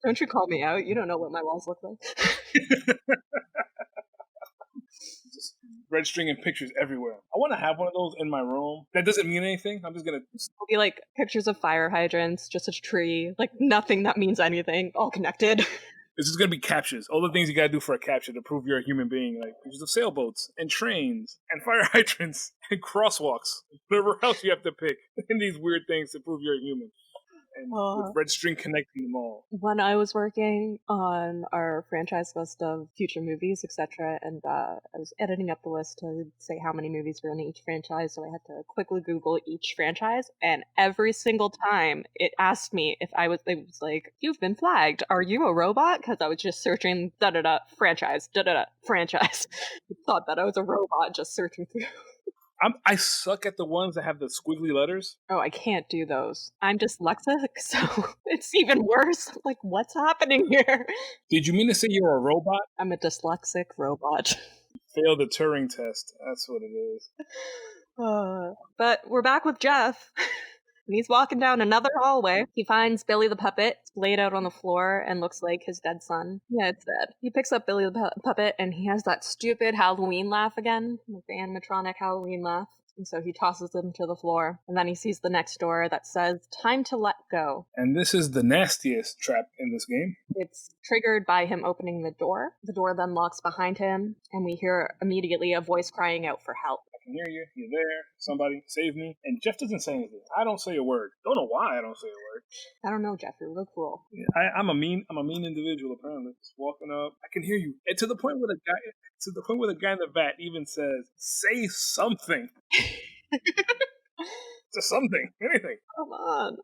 Don't you call me out. You don't know what my walls look like. Just red string and pictures everywhere. I want to have one of those in my room. That doesn't mean anything. I'm just going to... It'll be pictures of fire hydrants, just a tree, nothing that means anything, all connected. This is going to be captures. All the things you got to do for a capture to prove you're a human being. Like pictures of sailboats and trains and fire hydrants and crosswalks. Whatever else you have to pick. And these weird things to prove you're a human. And with red string connecting them all. When I was working on our franchise list of future movies, etc., and I was editing up the list to say how many movies were in each franchise, so I had to quickly Google each franchise, and every single time it asked me if it was like, "You've been flagged. Are you a robot?" Because I was just searching franchise, franchise. I thought that I was a robot just searching through. I suck at the ones that have the squiggly letters. Oh, I can't do those. I'm dyslexic, so it's even worse. I'm like, what's happening here? Did you mean to say you're a robot? I'm a dyslexic robot. Failed the Turing test. That's what it is. But we're back with Jeff. And he's walking down another hallway. He finds Billy the puppet laid out on the floor and looks like his dead son. Yeah, it's dead. He picks up Billy the puppet and he has that stupid Halloween laugh again, like the animatronic Halloween laugh. And so he tosses him to the floor, and then he sees the next door that says, "Time to let go." And this is the nastiest trap in this game. It's triggered by him opening the door. The door then locks behind him, and we hear immediately a voice crying out for help. I can hear you. You're there. Somebody save me. And Jeff doesn't say anything. I don't say a word. Don't know why I don't say a word. I don't know, Jeff. You're real cruel. Yeah, I'm a mean individual. Apparently, just walking up. I can hear you. And to the point where the guy in the vat even says, "Say something." Just something, anything. Come on.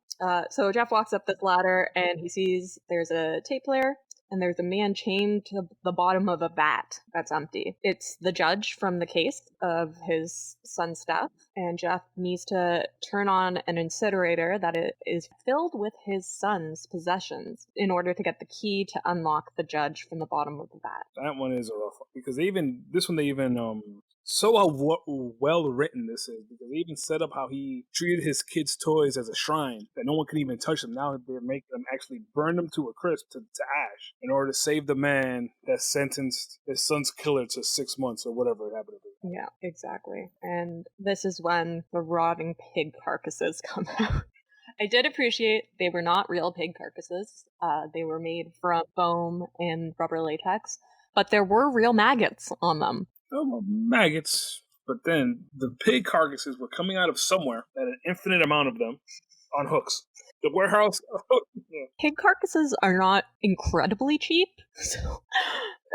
So Jeff walks up this ladder and he sees there's a tape player and there's a man chained to the bottom of a vat that's empty. It's the judge from the case of his son's death, and Jeff needs to turn on an incinerator that is filled with his son's possessions in order to get the key to unlock the judge from the bottom of the vat. That one is a rough one, because they even so well written this is, because they even set up how he treated his kids' toys as a shrine that no one could even touch them. Now they make them actually burn them to a crisp, to ash, in order to save the man that sentenced his son's killer to 6 months or whatever it happened to be. Yeah, exactly. And this is when the rotting pig carcasses come out. I did appreciate they were not real pig carcasses. They were made from foam and rubber latex, but there were real maggots on them. Oh, maggots. But then the pig carcasses were coming out of somewhere, and an infinite amount of them on hooks. The warehouse. Yeah. Pig carcasses are not incredibly cheap. So,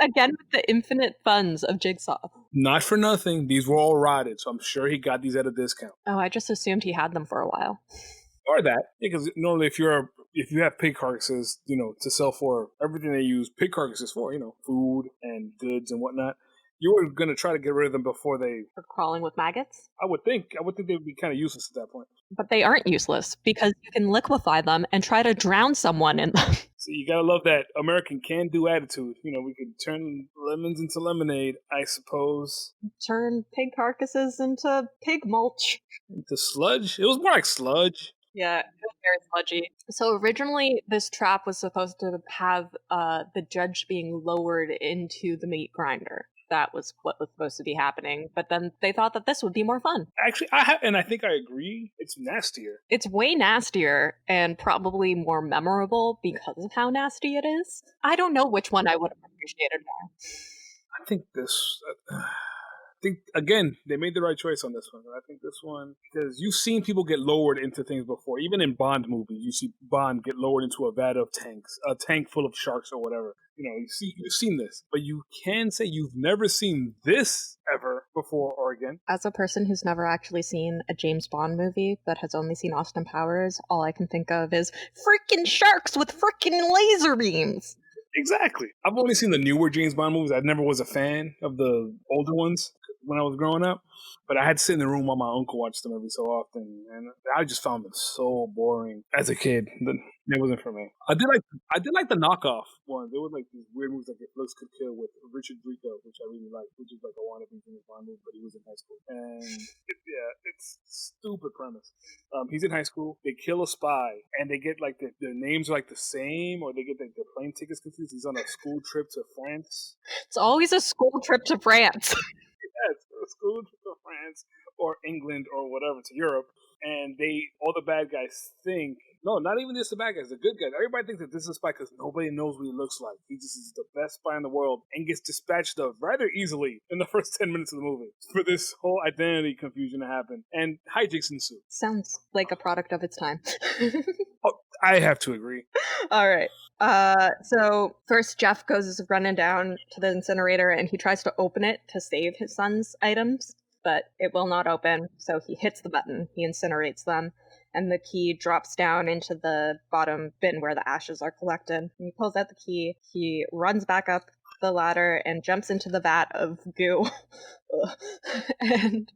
again, with the infinite funds of Jigsaw. Not for nothing, these were all rotted, so I'm sure he got these at a discount. Oh, I just assumed he had them for a while. Or that, because normally if you have pig carcasses, to sell for everything they use pig carcasses for, food and goods and whatnot, you were going to try to get rid of them before they... For crawling with maggots? I would think they would be kind of useless at that point. But they aren't useless, because you can liquefy them and try to drown someone in them. So you gotta love that American can-do attitude. We could turn lemons into lemonade, I suppose. Turn pig carcasses into pig mulch. Into sludge? It was more like sludge. Yeah, it was very sludgy. So originally, this trap was supposed to have the judge being lowered into the meat grinder. That was what was supposed to be happening. But then they thought that this would be more fun. Actually, I think I agree. It's nastier. It's way nastier and probably more memorable because of how nasty it is. I don't know which one I would have appreciated more. I think this... again, they made the right choice on this one. I think this one, because you've seen people get lowered into things before. Even in Bond movies, you see Bond get lowered into a vat of tanks, a tank full of sharks or whatever. You've seen this, but you can say you've never seen this ever before or again. As a person who's never actually seen a James Bond movie but has only seen Austin Powers, all I can think of is freaking sharks with freaking laser beams. Exactly. I've only seen the newer James Bond movies. I never was a fan of the older ones when I was growing up, but I had to sit in the room while my uncle watched them every so often, and I just found them so boring as a kid. It wasn't for me. I did like the knockoff ones. They were like these weird movies like If Looks Could Kill with Richard Grieco, which I really liked, which is like a wannabe James Bond movie, but he was in high school. And it's stupid premise. He's in high school. They kill a spy, and they get like their names are like the same, or they get like their plane tickets confused. He's on a school trip to France. It's always a school trip to France. Yes, a school trip to France or England or whatever, to Europe, and all the bad guys think, no, not even just the bad guys, the good guys. Everybody thinks that this is a spy because nobody knows what he looks like. He just is the best spy in the world and gets dispatched of rather easily in the first 10 minutes of the movie for this whole identity confusion to happen, and hijinks ensue. Sounds like a product of its time. Oh, I have to agree. All right. So first Jeff goes running down to the incinerator and he tries to open it to save his son's items, but it will not open. So he hits the button, he incinerates them, and the key drops down into the bottom bin where the ashes are collected. And he pulls out the key, he runs back up the ladder and jumps into the vat of goo. And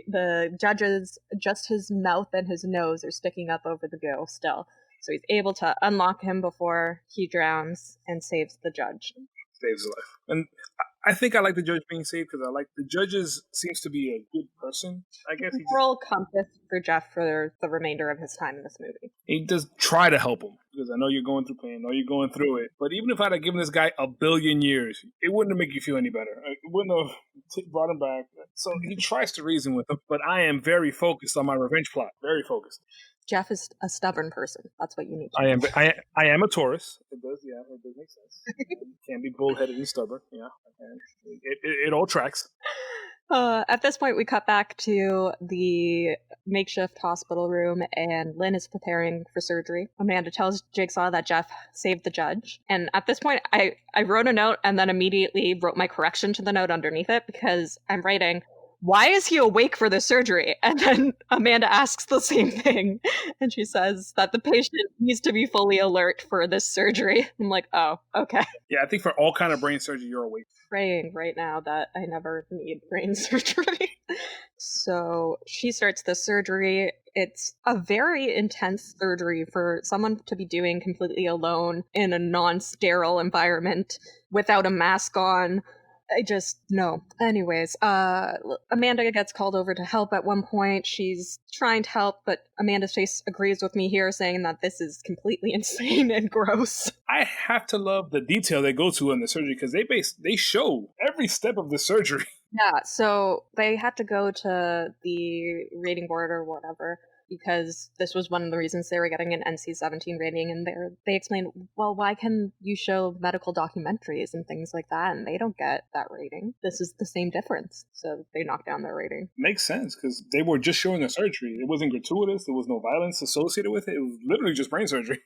the judge's, just his mouth and his nose are sticking up over the goo still. So he's able to unlock him before he drowns and saves the judge. Saves his life. And I think I like the judge being saved because I like the judges seems to be a good person. I guess Moral compass for Jeff for the remainder of his time in this movie. he does try to help him because I know you're going through pain, I know you're going through it. But even if I'd have given this guy 1 billion years, it wouldn't have made you feel any better. It wouldn't have brought him back. So he tries to reason with him, but I am very focused on my revenge plot. Very focused. Jeff is a stubborn person. That's what you need to know. I am a Taurus. It does make sense. Can be bullheaded and stubborn. Yeah, it all tracks. At this point, we cut back to the makeshift hospital room, and Lynn is preparing for surgery. Amanda tells Jigsaw that Jeff saved the judge. And at this point, I wrote a note and then immediately wrote my correction to the note underneath it because I'm writing, why is he awake for the surgery? And then Amanda asks the same thing. And she says that the patient needs to be fully alert for this surgery. I'm like, oh, okay. Yeah, I think for all kind of brain surgery, you're awake. Praying right now that I never need brain surgery. So she starts the surgery. It's a very intense surgery for someone to be doing completely alone in a non-sterile environment without a mask on. I just, no. Anyways, Amanda gets called over to help at one point. She's trying to help, but Amanda's face agrees with me here, saying that this is completely insane and gross. I have to love the detail they go to in the surgery because they show every step of the surgery. Yeah, so they had to go to the rating board or whatever because this was one of the reasons they were getting an NC-17 rating, and they explained, well, why can you show medical documentaries and things like that, and they don't get that rating? This is the same difference, so they knocked down their rating. Makes sense, because they were just showing a surgery. It wasn't gratuitous, there was no violence associated with it, it was literally just brain surgery.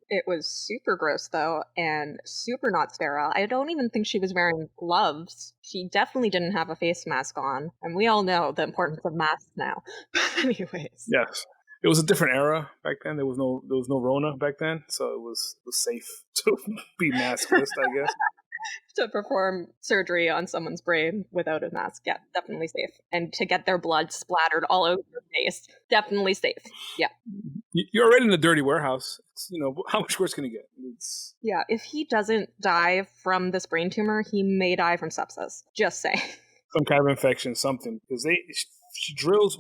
It was super gross, though, and super not sterile. I don't even think she was wearing gloves. She definitely didn't have a face mask on, and we all know the importance of masks now. But anyways. Yes. It was a different era back then. There was no Rona back then, so it was safe to be maskless, I guess. To perform surgery on someone's brain without a mask. Yeah, definitely safe. And to get their blood splattered all over your face. Definitely safe. Yeah. You're already in a dirty warehouse. How much worse can it get? Yeah, if he doesn't die from this brain tumor, he may die from sepsis. Just saying. Some kind of infection, something. Because she drills,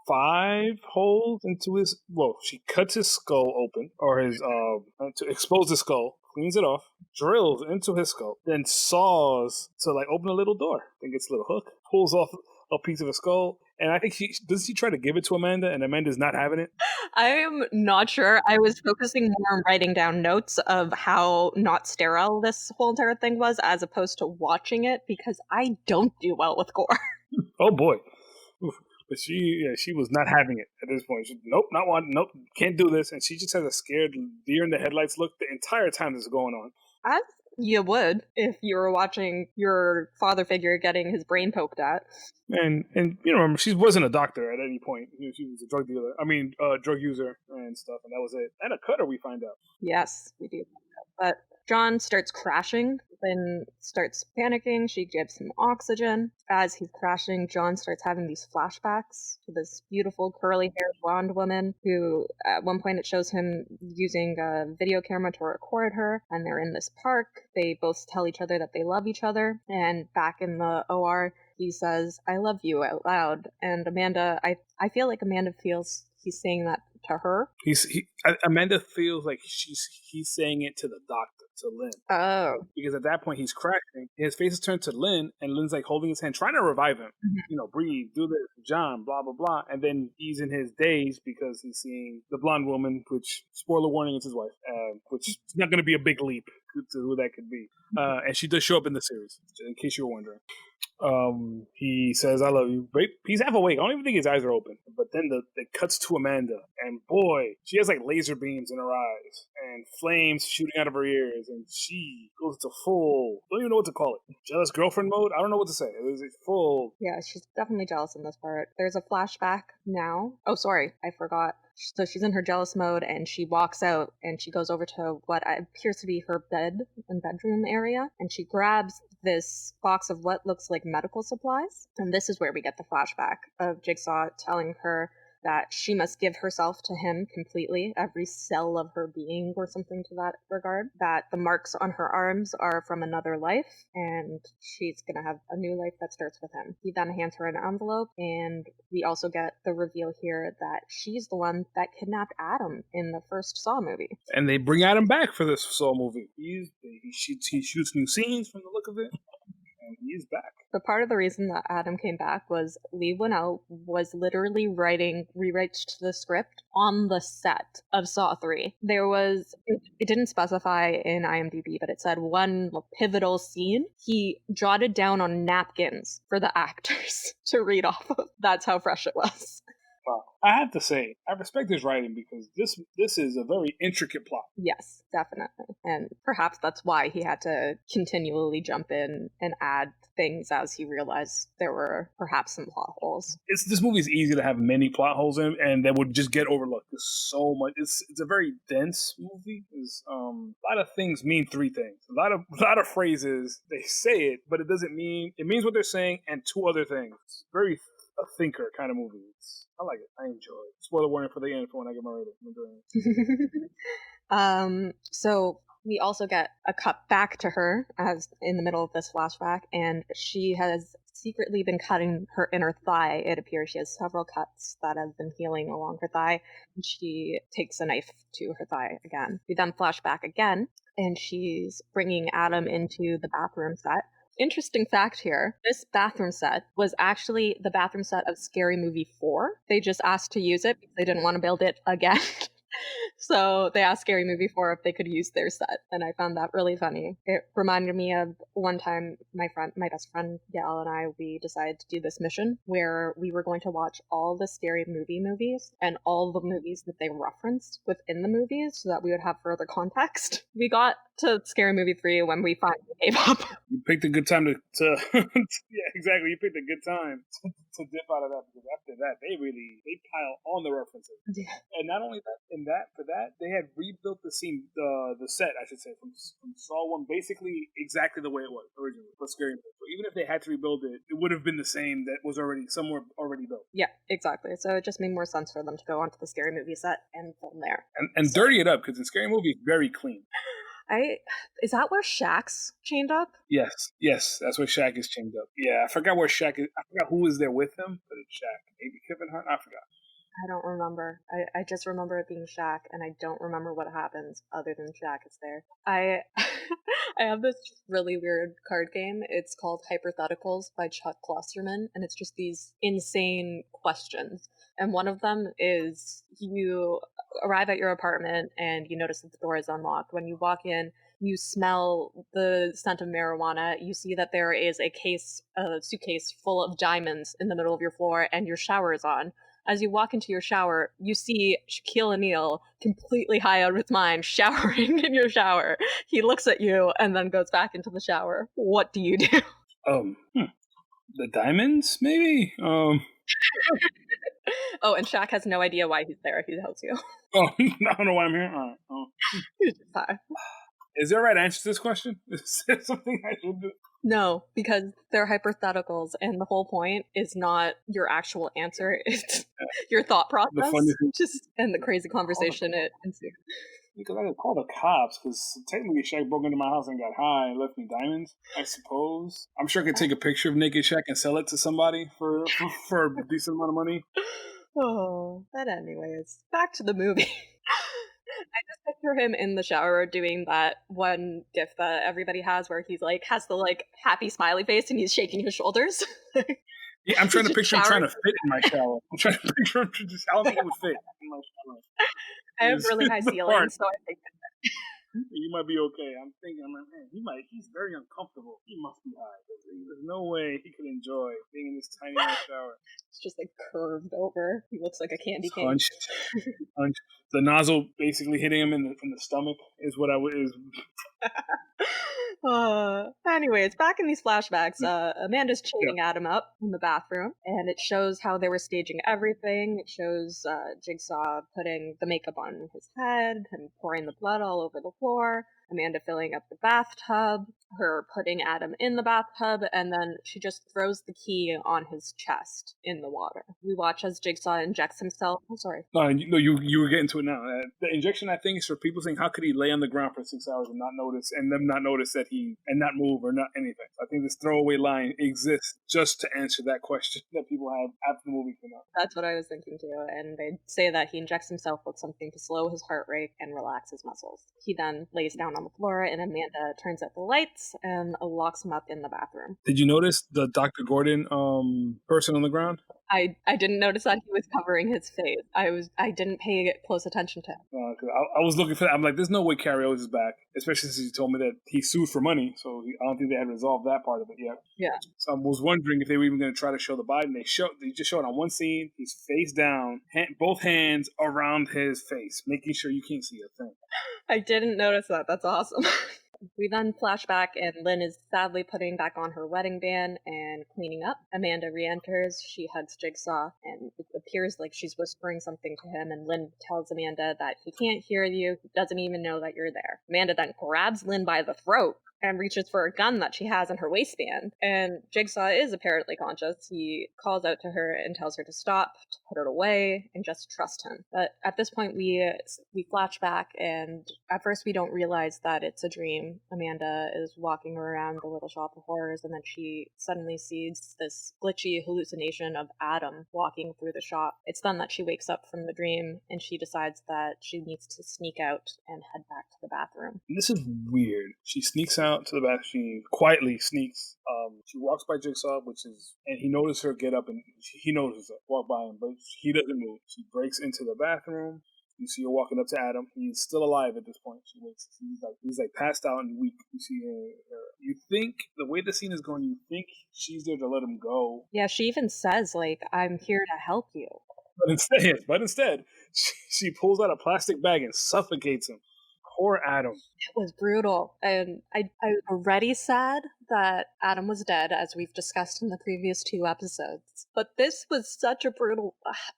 5 holes into his... Well, she cuts his skull open, or his... to expose the skull, cleans it off, drills into his skull, then saws to, open a little door. Then gets a little hook, pulls off a piece of a skull, and I think she try to give it to Amanda, and Amanda's not having it? I am not sure. I was focusing more on writing down notes of how not sterile this whole entire thing was, as opposed to watching it, because I don't do well with gore. Oh boy. Oof. But she was not having it at this point. Nope, not one. Nope, can't do this. And she just has a scared deer in the headlights look the entire time this is going on. As you would if you were watching your father figure getting his brain poked at. And remember, she wasn't a doctor at any point. She was a drug dealer. Drug user and stuff, and that was it. And a cutter, we find out. Yes, we do. But John starts crashing. Lynn starts panicking. She gives him oxygen. As he's crashing, John starts having these flashbacks to this beautiful curly-haired blonde woman who, at one point, it shows him using a video camera to record her, and they're in this park. They both tell each other that they love each other, and back in the OR, he says, "I love you," out loud. And Amanda, I feel like Amanda feels he's saying that to her. Amanda feels like he's saying it to the doctor, to Lynn. Oh. Because at that point he's crashing. His face is turned to Lynn, and Lynn's holding his hand, trying to revive him. Mm-hmm. Breathe, do this, John, blah, blah, blah. And then he's in his daze because he's seeing the blonde woman, which, spoiler warning, is his wife, which is not going to be a big leap to who that could be. And she does show up in the series, in case you're wondering. He says, "I love you." But he's half awake. I don't even think his eyes are open. But then it cuts to Amanda, and boy, she has laser beams in her eyes and flames shooting out of her ears, and she goes to full, don't even know what to call it, jealous girlfriend mode. I don't know what to say. It was full. Yeah, she's definitely jealous in this part. There's a flashback now. Oh, sorry, I forgot. So she's in her jealous mode, and she walks out, and she goes over to what appears to be her bed and bedroom area, and she grabs this box of what looks like medical supplies. And this is where we get the flashback of Jigsaw telling her that she must give herself to him completely, every cell of her being or something to that regard, that the marks on her arms are from another life, and she's gonna have a new life that starts with him. He then hands her an envelope, and we also get the reveal here that she's the one that kidnapped Adam in the first Saw movie. And they bring Adam back for this Saw movie. He shoots new scenes from the look of it, and he is back. But part of the reason that Adam came back was Lee Winnell was literally writing rewrites to the script on the set of Saw 3. It didn't specify in IMDb, but it said one pivotal scene he jotted down on napkins for the actors to read off of. That's how fresh it was. Wow. I have to say, I respect his writing because this is a very intricate plot. Yes, definitely. And perhaps that's why he had to continually jump in and add things as he realized there were perhaps some plot holes. This movie is easy to have many plot holes in, and that would just get overlooked. There's so much. It's a very dense movie. A lot of things mean three things. A lot of phrases, they say it, but it doesn't mean, it means what they're saying and two other things. It's very a thinker kind of movie. I like it. I enjoy it. Spoiler warning for the end for when I get my rating. I'm enjoying it. So we also get a cut back to her as in the middle of this flashback, and she has secretly been cutting her inner thigh. It appears she has several cuts that have been healing along her thigh, and she takes a knife to her thigh again. We then flash back again, and she's bringing Adam into the bathroom set. Interesting fact here, this bathroom set was actually the bathroom set of Scary Movie 4. They just asked to use it because they didn't want to build it again. So they asked Scary Movie 4 if they could use their set, and I found that really funny. It reminded me of one time my best friend Gail and I, we decided to do this mission where we were going to watch all the Scary Movie movies and all the movies that they referenced within the movies so that we would have further context. We got to Scary Movie 3 when we finally gave up. You picked a good time to yeah, exactly. You picked a good time to dip out of that, because after that they pile on the references. Yeah. And not only that, for that they had rebuilt the scene, the set, I should say, from Saw 1 basically exactly the way it was originally for Scary Movie. So even if they had to rebuild it, it would have been the same that was already somewhere already built. Yeah, exactly. So it just made more sense for them to go onto the Scary Movie set and film there. And dirty it up, because in Scary Movie it's very clean. Is that where Shaq's chained up? Yes, that's where Shaq is chained up. Yeah, I forgot where Shaq is. I forgot who was there with him, but it's Shaq. Maybe Kevin Hart. I forgot. I don't remember. I just remember it being Shaq, and I don't remember what happens other than Shaq is there. I have this really weird card game. It's called Hypotheticals by Chuck Klosterman, and it's just these insane questions. And one of them is you arrive at your apartment and you notice that the door is unlocked. When you walk in, you smell the scent of marijuana. You see that there is a suitcase full of diamonds in the middle of your floor, and your shower is on. As you walk into your shower, you see Shaquille O'Neal, completely high out of his mind, showering in your shower. He looks at you and then goes back into the shower. What do you do? The diamonds, maybe? Oh, and Shaq has no idea why he's there. He tells you. Oh, I don't know why I'm here? All right. Oh. He's just high. Is there a right answer to this question? Is there something I should do? No, because they're hypotheticals, and the whole point is not your actual answer. It's your thought process. And the crazy conversation it ensues. Because I could call the cops, because technically Shaq broke into my house and got high and left me diamonds, I suppose. I'm sure I could take a picture of naked Shaq and sell it to somebody for a decent amount of money. Oh, but anyways, back to the movie. I just picture him in the shower doing that one gif that everybody has where he's like, has the like happy smiley face and he's shaking his shoulders. Yeah, I'm trying to picture him trying to fit in my shower. I'm trying to picture him just how he would fit in my shower. I have really high ceilings, so I think you might be okay. I'm like, man, he's very uncomfortable. He must be high. There's no way he could enjoy being in this tiny little shower. It's just like curved over. He looks like a candy cane. Hunched. The nozzle basically hitting him in the stomach is what Anyways, back in these flashbacks, Amanda's Yeah. chaining Adam up in the bathroom, and it shows how they were staging everything. It shows Jigsaw putting the makeup on his head and pouring the blood all over the floor, Amanda filling up the bathtub, her putting Adam in the bathtub, and then she just throws the key on his chest in the water. We watch as Jigsaw injects himself. Oh, sorry. No, you were getting to it now. The injection, I think, is for people saying, how could he lay on the ground for 6 hours and not notice, and them not notice that and not move or not anything. I think this throwaway line exists just to answer that question that people have after the movie came out. That's what I was thinking too, and they say that he injects himself with something to slow his heart rate and relax his muscles. He then lays down on the floor, and Amanda turns out the lights and locks him up in the bathroom. Did you notice the Dr. Gordon person on the ground? I didn't notice that he was covering his face. I didn't pay close attention to him. 'Cause I was looking for that. I'm like, there's no way Carrie O's is back, especially since you told me that he sued for money. So I don't think they had resolved that part of it yet. Yeah. So I was wondering if they were even going to try to show the body. And they just showed on one scene. He's face down, both hands around his face, making sure you can't see a thing. I didn't notice that. That's awesome. We then flash back, and Lynn is sadly putting back on her wedding band and cleaning up. Amanda re-enters. She hugs Jigsaw, and it appears like she's whispering something to him, and Lynn tells Amanda that he can't hear you, he doesn't even know that you're there. Amanda then grabs Lynn by the throat and reaches for a gun that she has in her waistband. And Jigsaw is apparently conscious. He calls out to her and tells her to stop, to put it away, and just trust him. But at this point, we flash back, and at first we don't realize that it's a dream. Amanda is walking around the little shop of horrors, and then she suddenly sees this glitchy hallucination of Adam walking through the shop. It's then that she wakes up from the dream, and she decides that she needs to sneak out and head back to the bathroom. This is weird. She sneaks out to the bathroom. She quietly sneaks. She walks by Jigsaw, and he notices her get up, and he notices her walk by him, but he doesn't move. She breaks into the bathroom. You see her walking up to Adam. He's still alive at this point. She wakes. He's like passed out and weak. You see her. You think the way the scene is going, you think she's there to let him go. Yeah, she even says, like, I'm here to help you. But instead, she pulls out a plastic bag and suffocates him. Poor Adam. It was brutal. And I already sad that Adam was dead, as we've discussed in the previous 2 episodes. But this was such a brutal...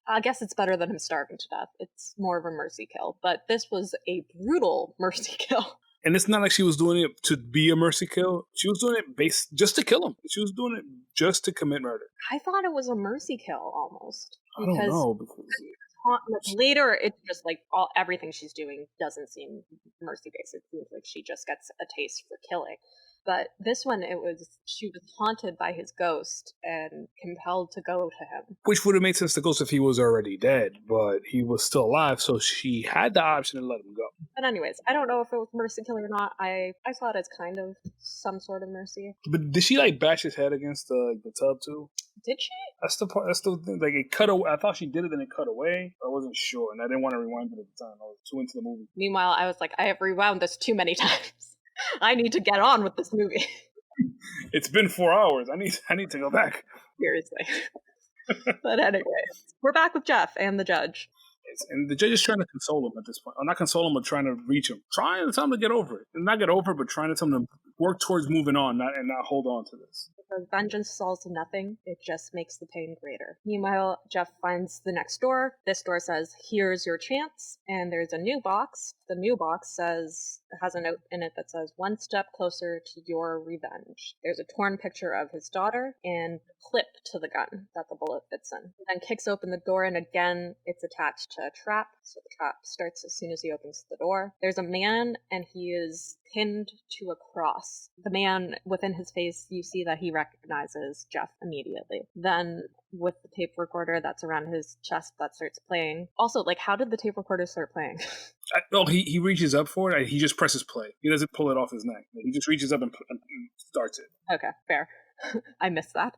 I guess it's better than him starving to death. It's more of a mercy kill. But this was a brutal mercy kill. And it's not like she was doing it to be a mercy kill. She was doing it just to kill him. She was doing it just to commit murder. I thought it was a mercy kill, almost. I don't know. Later, it's just like everything she's doing doesn't seem mercy-based. It seems like she just gets a taste for killing. But this one, she was haunted by his ghost and compelled to go to him. Which would have made sense to Ghost if he was already dead, but he was still alive, so she had the option to let him go. But anyways, I don't know if it was mercy killing or not. I saw it as kind of some sort of mercy. But did she like bash his head against the tub too? Did she? That's the part. That's the thing. Like it cut away. I thought she did it, then it cut away. I wasn't sure, and I didn't want to rewind it at the time. I was too into the movie. Meanwhile, I was like, I have rewound this too many times. I need to get on with this movie. It's been 4 hours. I need to go back. Seriously. But anyway, we're back with Jeff and the judge. And the judge is trying to console him at this point. Or not console him, but trying to reach him. Trying to tell him to get over it. And not get over it, but trying to tell him to work towards moving on and not hold on to this. Because vengeance solves nothing, it just makes the pain greater. Meanwhile, Jeff finds the next door. This door says, here's your chance. And there's a new box. The new box has a note in it that says, 1 step closer to your revenge. There's a torn picture of his daughter and clip to the gun that the bullet fits in. He then kicks open the door, and again, it's attached to a trap. So the trap starts as soon as he opens the door. There's a man, and he is pinned to a cross. The man, within his face, you see that he recognizes Jeff immediately. Then, with the tape recorder that's around his chest that starts playing. Also, like, how did the tape recorder start playing? He reaches up for it. He just presses play. He doesn't pull it off his neck. He just reaches up and starts it. Okay, fair. I missed that.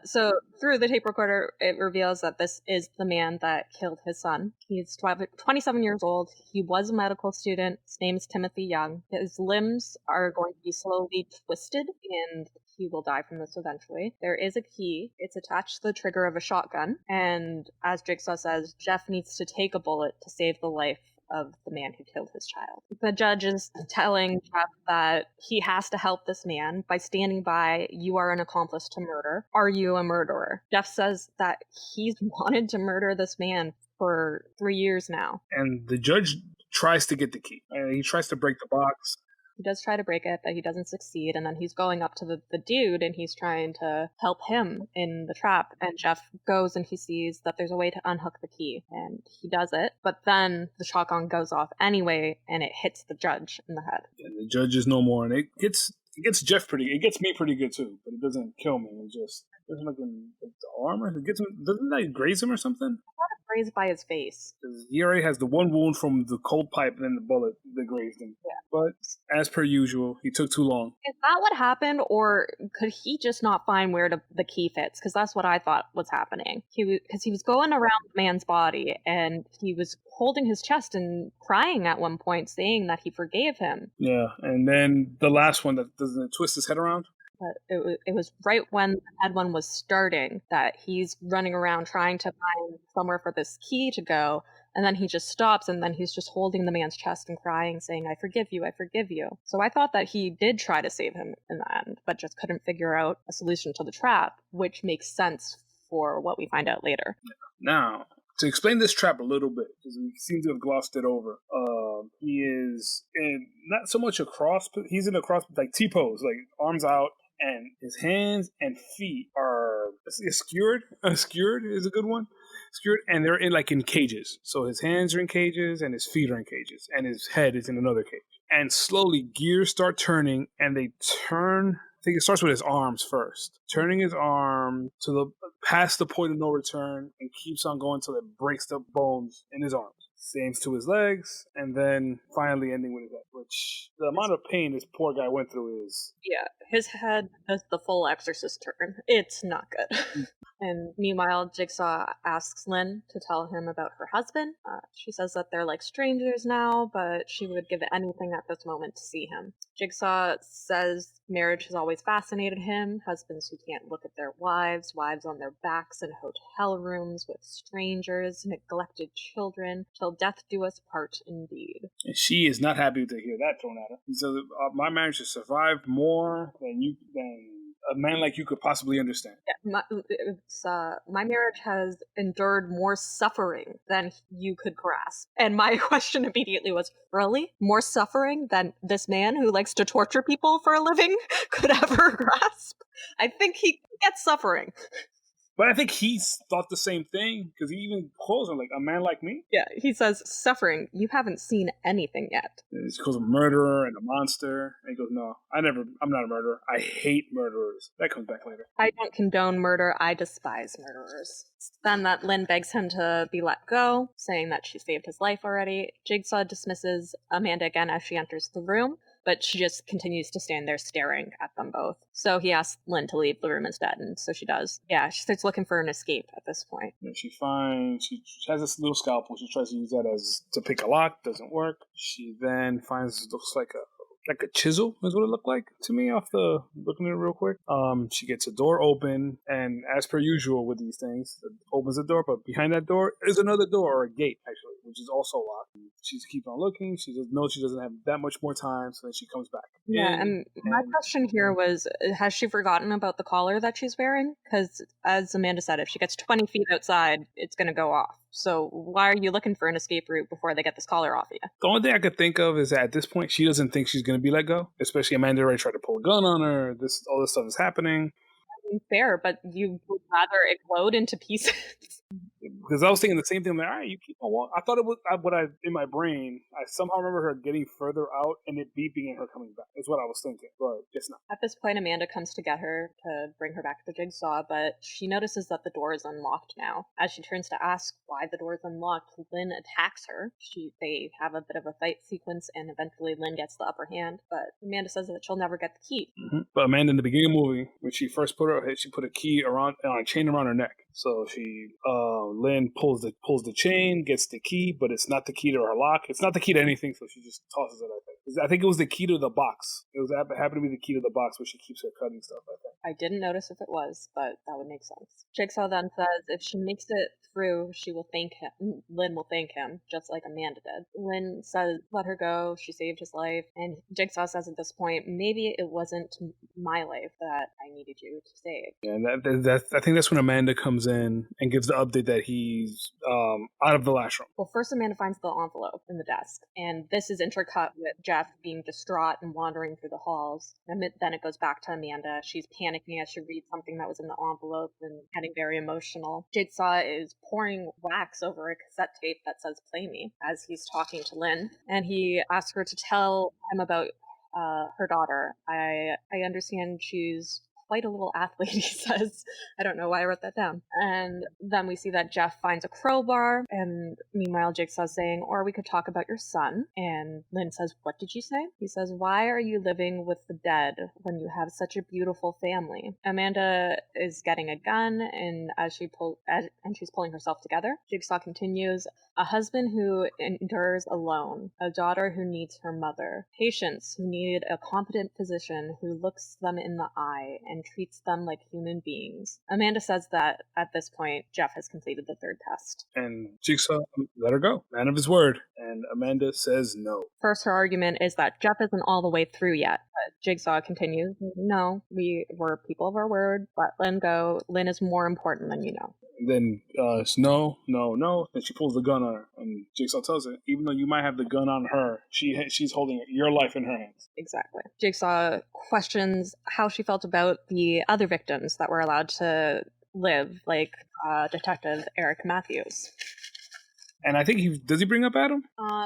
So through the tape recorder, it reveals that this is the man that killed his son. He's 27 years old. He was a medical student. His name's Timothy Young. His limbs are going to be slowly twisted, and he will die from this eventually. There is a key. It's attached to the trigger of a shotgun. And as Jigsaw says, Jeff needs to take a bullet to save the life of the man who killed his child. The judge is telling Jeff that he has to help this man by standing by. You are an accomplice to murder. Are you a murderer? Jeff says that he's wanted to murder this man for 3 years now. And the judge tries to get the key. He tries to break the box. He does try to break it, but he doesn't succeed. And then he's going up to the dude and he's trying to help him in the trap. And Jeff goes and he sees that there's a way to unhook the key. And he does it. But then the shotgun goes off anyway and it hits the judge in the head. And the judge is no more. And it gets Jeff it gets me pretty good too. But it doesn't kill me. It just doesn't look in the armor. It gets him. Doesn't that graze him or something? Grazed by his face. He already has the one wound from the cold pipe and then the bullet that grazed him. Yeah. But as per usual, he took too long. Is that what happened, or could he just not find where the key fits? Because that's what I thought was happening. Because he was going around the man's body and he was holding his chest and crying at one point, saying that he forgave him. Yeah, and then the last one that doesn't twist his head around. But it was right when the head one was starting that he's running around trying to find somewhere for this key to go, and then he just stops, and then he's just holding the man's chest and crying, saying, I forgive you, I forgive you. So I thought that he did try to save him in the end, but just couldn't figure out a solution to the trap, which makes sense for what we find out later. Now, to explain this trap a little bit, because we seem to have glossed it over, he is in not so much a cross, he's in a cross, like T-pose, like arms out, and his hands and feet are skewered. Skewered is a good one. Skewered, and they're in cages. So his hands are in cages, and his feet are in cages, and his head is in another cage. And slowly, gears start turning, and they turn. I think it starts with his arms first, turning his arm to past the point of no return, and keeps on going until it breaks the bones in his arms. Same to his legs, and then finally ending with his head, which the amount of pain this poor guy went through is... Yeah, his head does the full exorcist turn. It's not good. And meanwhile, Jigsaw asks Lynn to tell him about her husband. She says that they're like strangers now, but she would give anything at this moment to see him. Jigsaw says marriage has always fascinated him. Husbands who can't look at their wives, wives on their backs in hotel rooms with strangers, neglected children, till death do us part indeed. And she is not happy to hear that thrown at her. He says, my marriage has survived more than a man like you could possibly understand. Yeah, my marriage has endured more suffering than you could grasp. And my question immediately was, really? More suffering than this man who likes to torture people for a living could ever grasp? I think he gets suffering. But I think he thought the same thing, because he even calls her, like, a man like me? Yeah, he says, suffering, you haven't seen anything yet. And he calls him a murderer and a monster. And he goes, no, I'm not a murderer. I hate murderers. That comes back later. I don't condone murder. I despise murderers. Then that Lynn begs him to be let go, saying that she saved his life already. Jigsaw dismisses Amanda again as she enters the room, but she just continues to stand there staring at them both. So he asks Lynn to leave the room instead, and so she does. Yeah, she starts looking for an escape at this point. And she has this little scalpel. She tries to use that to pick a lock. Doesn't work. She then finds, looks like a chisel is what it looked like to me looking at it real quick. She gets a door open, and as per usual with these things, it opens the door, but behind that door is another door, or a gate actually, which is also locked. She keeps on looking. She knows she doesn't have that much more time, so then she comes back. Yeah, and my question here was, has she forgotten about the collar that she's wearing? Because as Amanda said, if she gets 20 feet outside, it's going to go off. So why are you looking for an escape route before they get this collar off of you? The only thing I could think of is that at this point, she doesn't think she's going to be let go. Especially Amanda already tried to pull a gun on her. All this stuff is happening. I mean, fair, but you would rather explode into pieces. Because I was thinking the same thing. I'm like, all right, you keep on walking. I thought it was in my brain. I somehow remember her getting further out and it beeping and her coming back. Is what I was thinking, but it's not. At this point, Amanda comes to get her to bring her back to the Jigsaw, but she notices that the door is unlocked now. As she turns to ask why the door is unlocked, Lynn attacks her. They have a bit of a fight sequence, and eventually Lynn gets the upper hand. But Amanda says that she'll never get the key. Mm-hmm. But Amanda, in the beginning of the movie, when she first put her head, she put a key a chain around her neck. So Lynn pulls the chain, gets the key, but it's not the key to her lock. It's not the key to anything, so she just tosses it, I think. I think it was the key to the box. It was happened to be the key to the box where she keeps her cutting stuff. I think. I didn't notice if it was, but that would make sense. Jigsaw then says if she makes it through, she will thank him. Lynn will thank him, just like Amanda did. Lynn says, let her go. She saved his life. And Jigsaw says at this point, maybe it wasn't my life that I needed you to save. Yeah, and I think that's when Amanda comes in and gives the update that he's out of the lash room. Well, first Amanda finds the envelope in the desk, and this is intercut with Jeff being distraught and wandering through the halls. And then it goes back to Amanda. She's panicking as she reads something that was in the envelope and getting very emotional. Jigsaw is pouring wax over a cassette tape that says "Play Me" as he's talking to Lynn, and he asks her to tell him about her daughter. I understand she's quite a little athlete, he says. I don't know why I wrote that down. And then we see that Jeff finds a crowbar, and meanwhile Jigsaw's saying, or we could talk about your son. And Lynn says, what did you say? He says, why are you living with the dead when you have such a beautiful family? Amanda is getting a gun, and she's pulling herself together. Jigsaw continues, a husband who endures alone, a daughter who needs her mother, patients who need a competent physician who looks them in the eye and treats them like human beings. Amanda says that at this point, Jeff has completed the third test. And Jigsaw let her go, man of his word. And Amanda says no. First, her argument is that Jeff isn't all the way through yet. But Jigsaw continues, no, we were people of our word. Let Lynn go. Lynn is more important than you know. And then no. Then she pulls the gun on her, and Jigsaw tells her, even though you might have the gun on her, she's holding your life in her hands. Exactly. Jigsaw questions how she felt about the other victims that were allowed to live, like Detective Eric Matthews. And I think does he bring up Adam?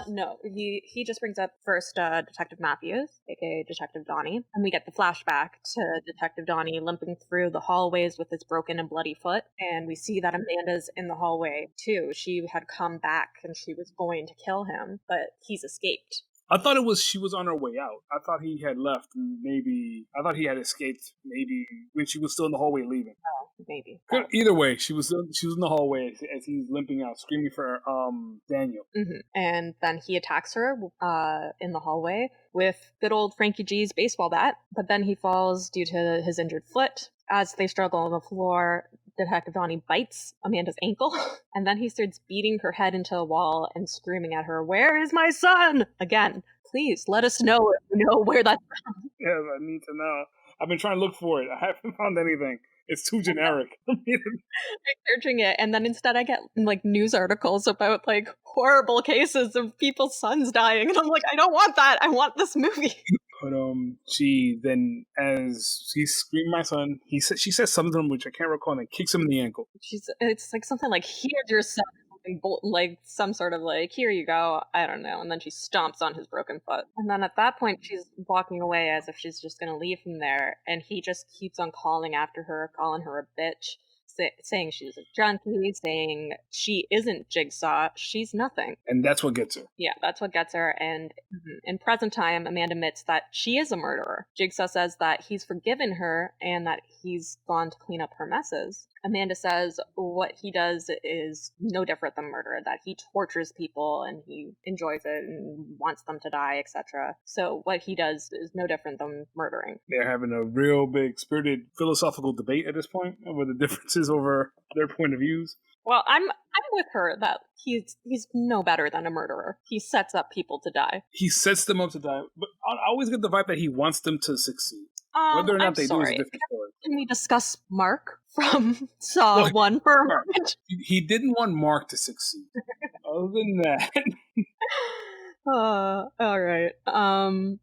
No, he just brings up first Detective Matthews, aka Detective Donnie, and we get the flashback to Detective Donnie limping through the hallways with his broken and bloody foot, and we see that Amanda's in the hallway too. She had come back and she was going to kill him, but he's escaped. I thought she was on her way out. I thought he had left. I thought he had escaped. Maybe when she was still in the hallway leaving. Oh, maybe. Either way, she was in the hallway as he's limping out, screaming for Daniel. Mm-hmm. And then he attacks her in the hallway with good old Frankie G's baseball bat. But then he falls due to his injured foot. As they struggle on the floor, Detective Donnie bites Amanda's ankle, and then he starts beating her head into a wall and screaming at her, where is my son? Again, please let us know if you know where that's from. Yes, I need to know. I've been trying to look for it. I haven't found anything. It's too generic. I'm searching it, and then instead I get like news articles about like horrible cases of people's sons dying, and I'm like, I don't want that. I want this movie. But she then, as he's screaming, my son, she says something to him which I can't recall, and then kicks him in the ankle. It's like something like, here's your son, like some sort of like, here you go, I don't know, and then she stomps on his broken foot. And then at that point, she's walking away as if she's just gonna leave him there, and he just keeps on calling after her, calling her a bitch, saying she's a junkie, saying she isn't Jigsaw, she's nothing. And that's what gets her. Yeah, that's what gets her. And in present time, Amanda admits that she is a murderer. Jigsaw says that he's forgiven her and that he's gone to clean up her messes. Amanda says what he does is no different than murder, that he tortures people and he enjoys it and wants them to die, etc. So what he does is no different than murdering. They're having a real big spirited philosophical debate at this point over the differences over their point of views. Well, I'm with her that he's no better than a murderer. He sets up people to die. He sets them up to die, but I always get the vibe that he wants them to succeed. Whether or not they do is a different story. Can we discuss Mark from Saw 1 for a moment? He didn't want Mark to succeed. Other than that. All right.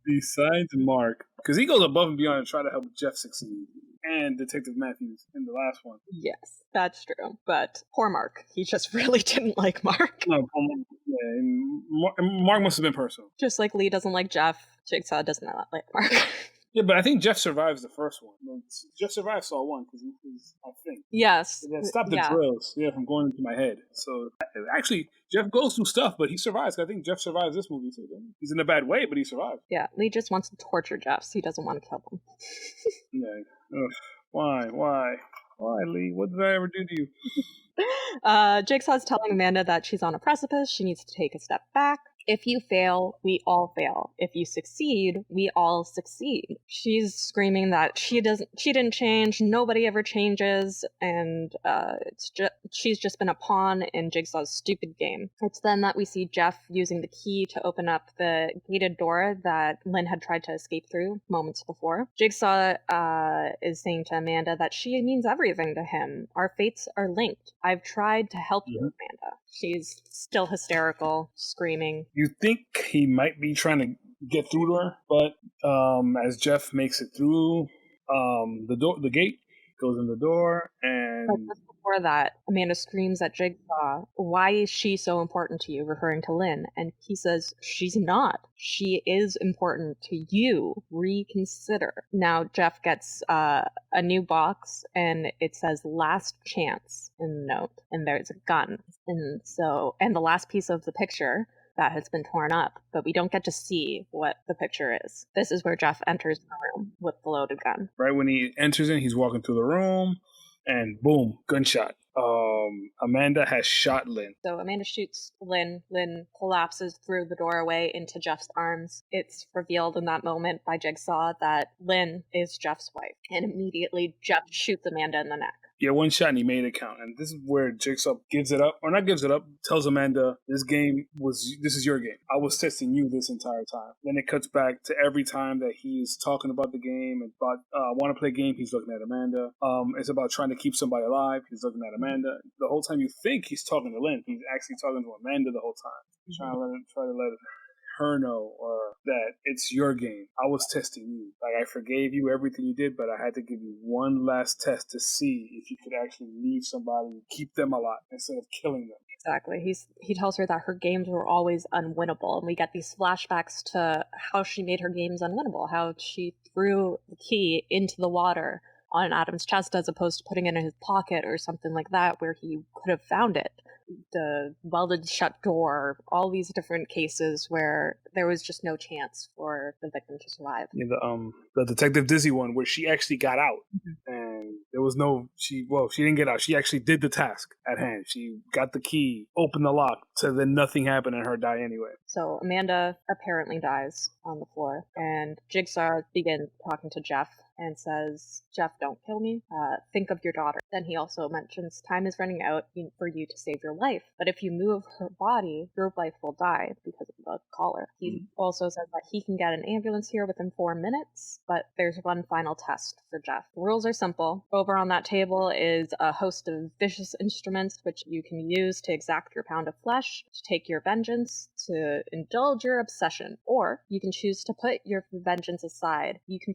Besides Mark, because he goes above and beyond to try to help Jeff succeed. And Detective Matthews in the last one. Yes, that's true. But poor Mark. He just really didn't like Mark. No, Mark must have been personal. Just like Lee doesn't like Jeff, Jigsaw does not like Mark. Yeah, but I think Jeff survives the first one. Jeff survives Saw 1 because I think. Yes. That stopped the drills from going into my head. So actually, Jeff goes through stuff, but he survives. I think Jeff survives this movie too. He's in a bad way, but he survives. Yeah, Lee just wants to torture Jeff, so he doesn't want to kill him. Yeah. Ugh. Why, Lee? What did I ever do to you? Jigsaw's telling Amanda that she's on a precipice. She needs to take a step back. If you fail, we all fail. If you succeed, we all succeed. She's screaming that she didn't change, nobody ever changes, and she's just been a pawn in Jigsaw's stupid game. It's then that we see Jeff using the key to open up the gated door that Lynn had tried to escape through moments before. Jigsaw is saying to Amanda that she means everything to him. Our fates are linked. I've tried to help you, Amanda. She's still hysterical, screaming. You think he might be trying to get through to her, but as Jeff makes it through the gate, goes in the door, and before that, Amanda screams at Jigsaw, "Why is she so important to you?" referring to Lynn, and he says, "She's not. She is important to you. Reconsider." Now Jeff gets a new box, and it says "Last Chance" in the note, and there's a gun, and the last piece of the picture that has been torn up, but we don't get to see what the picture is. This is where Jeff enters the room with the loaded gun. Right when he enters in, he's walking through the room, and boom, gunshot. Amanda has shot Lynn. So Amanda shoots Lynn. Lynn collapses through the doorway into Jeff's arms. It's revealed in that moment by Jigsaw that Lynn is Jeff's wife. And immediately Jeff shoots Amanda in the neck. Yeah, one shot and he made it count. And this is where Jigsaw gives it up, or not gives it up, tells Amanda, this is your game. I was testing you this entire time. Then it cuts back to every time that he's talking about the game and want to play a game, he's looking at Amanda. It's about trying to keep somebody alive, he's looking at Amanda. The whole time you think he's talking to Lynn, he's actually talking to Amanda the whole time. Trying to let her know, or that it's your game. I was testing you. Like, I forgave you everything you did, but I had to give you one last test to see if you could actually leave somebody, keep them alive instead of killing them. Exactly. He tells her that her games were always unwinnable, and we get these flashbacks to how she made her games unwinnable, how she threw the key into the water on Adam's chest as opposed to putting it in his pocket or something like that where he could have found it. The welded shut door, all these different cases where there was just no chance for the victim to survive. Yeah, the Detective Dizzy one where she actually got out, and there was she didn't get out. She actually did the task at hand. She got the key, opened the lock, so then nothing happened and her die anyway. So Amanda apparently dies on the floor, and Jigsaw begins talking to Jeff and says, "Jeff, don't kill me. Think of your daughter." Then he also mentions time is running out for you to save your life, but if you move her body, your wife will die because of the collar. He also says that he can get an ambulance here within 4 minutes, but there's one final test for Jeff. The rules are simple. Over on that table is a host of vicious instruments which you can use to exact your pound of flesh, to take your vengeance, to indulge your obsession, or you can choose to put your vengeance aside. You can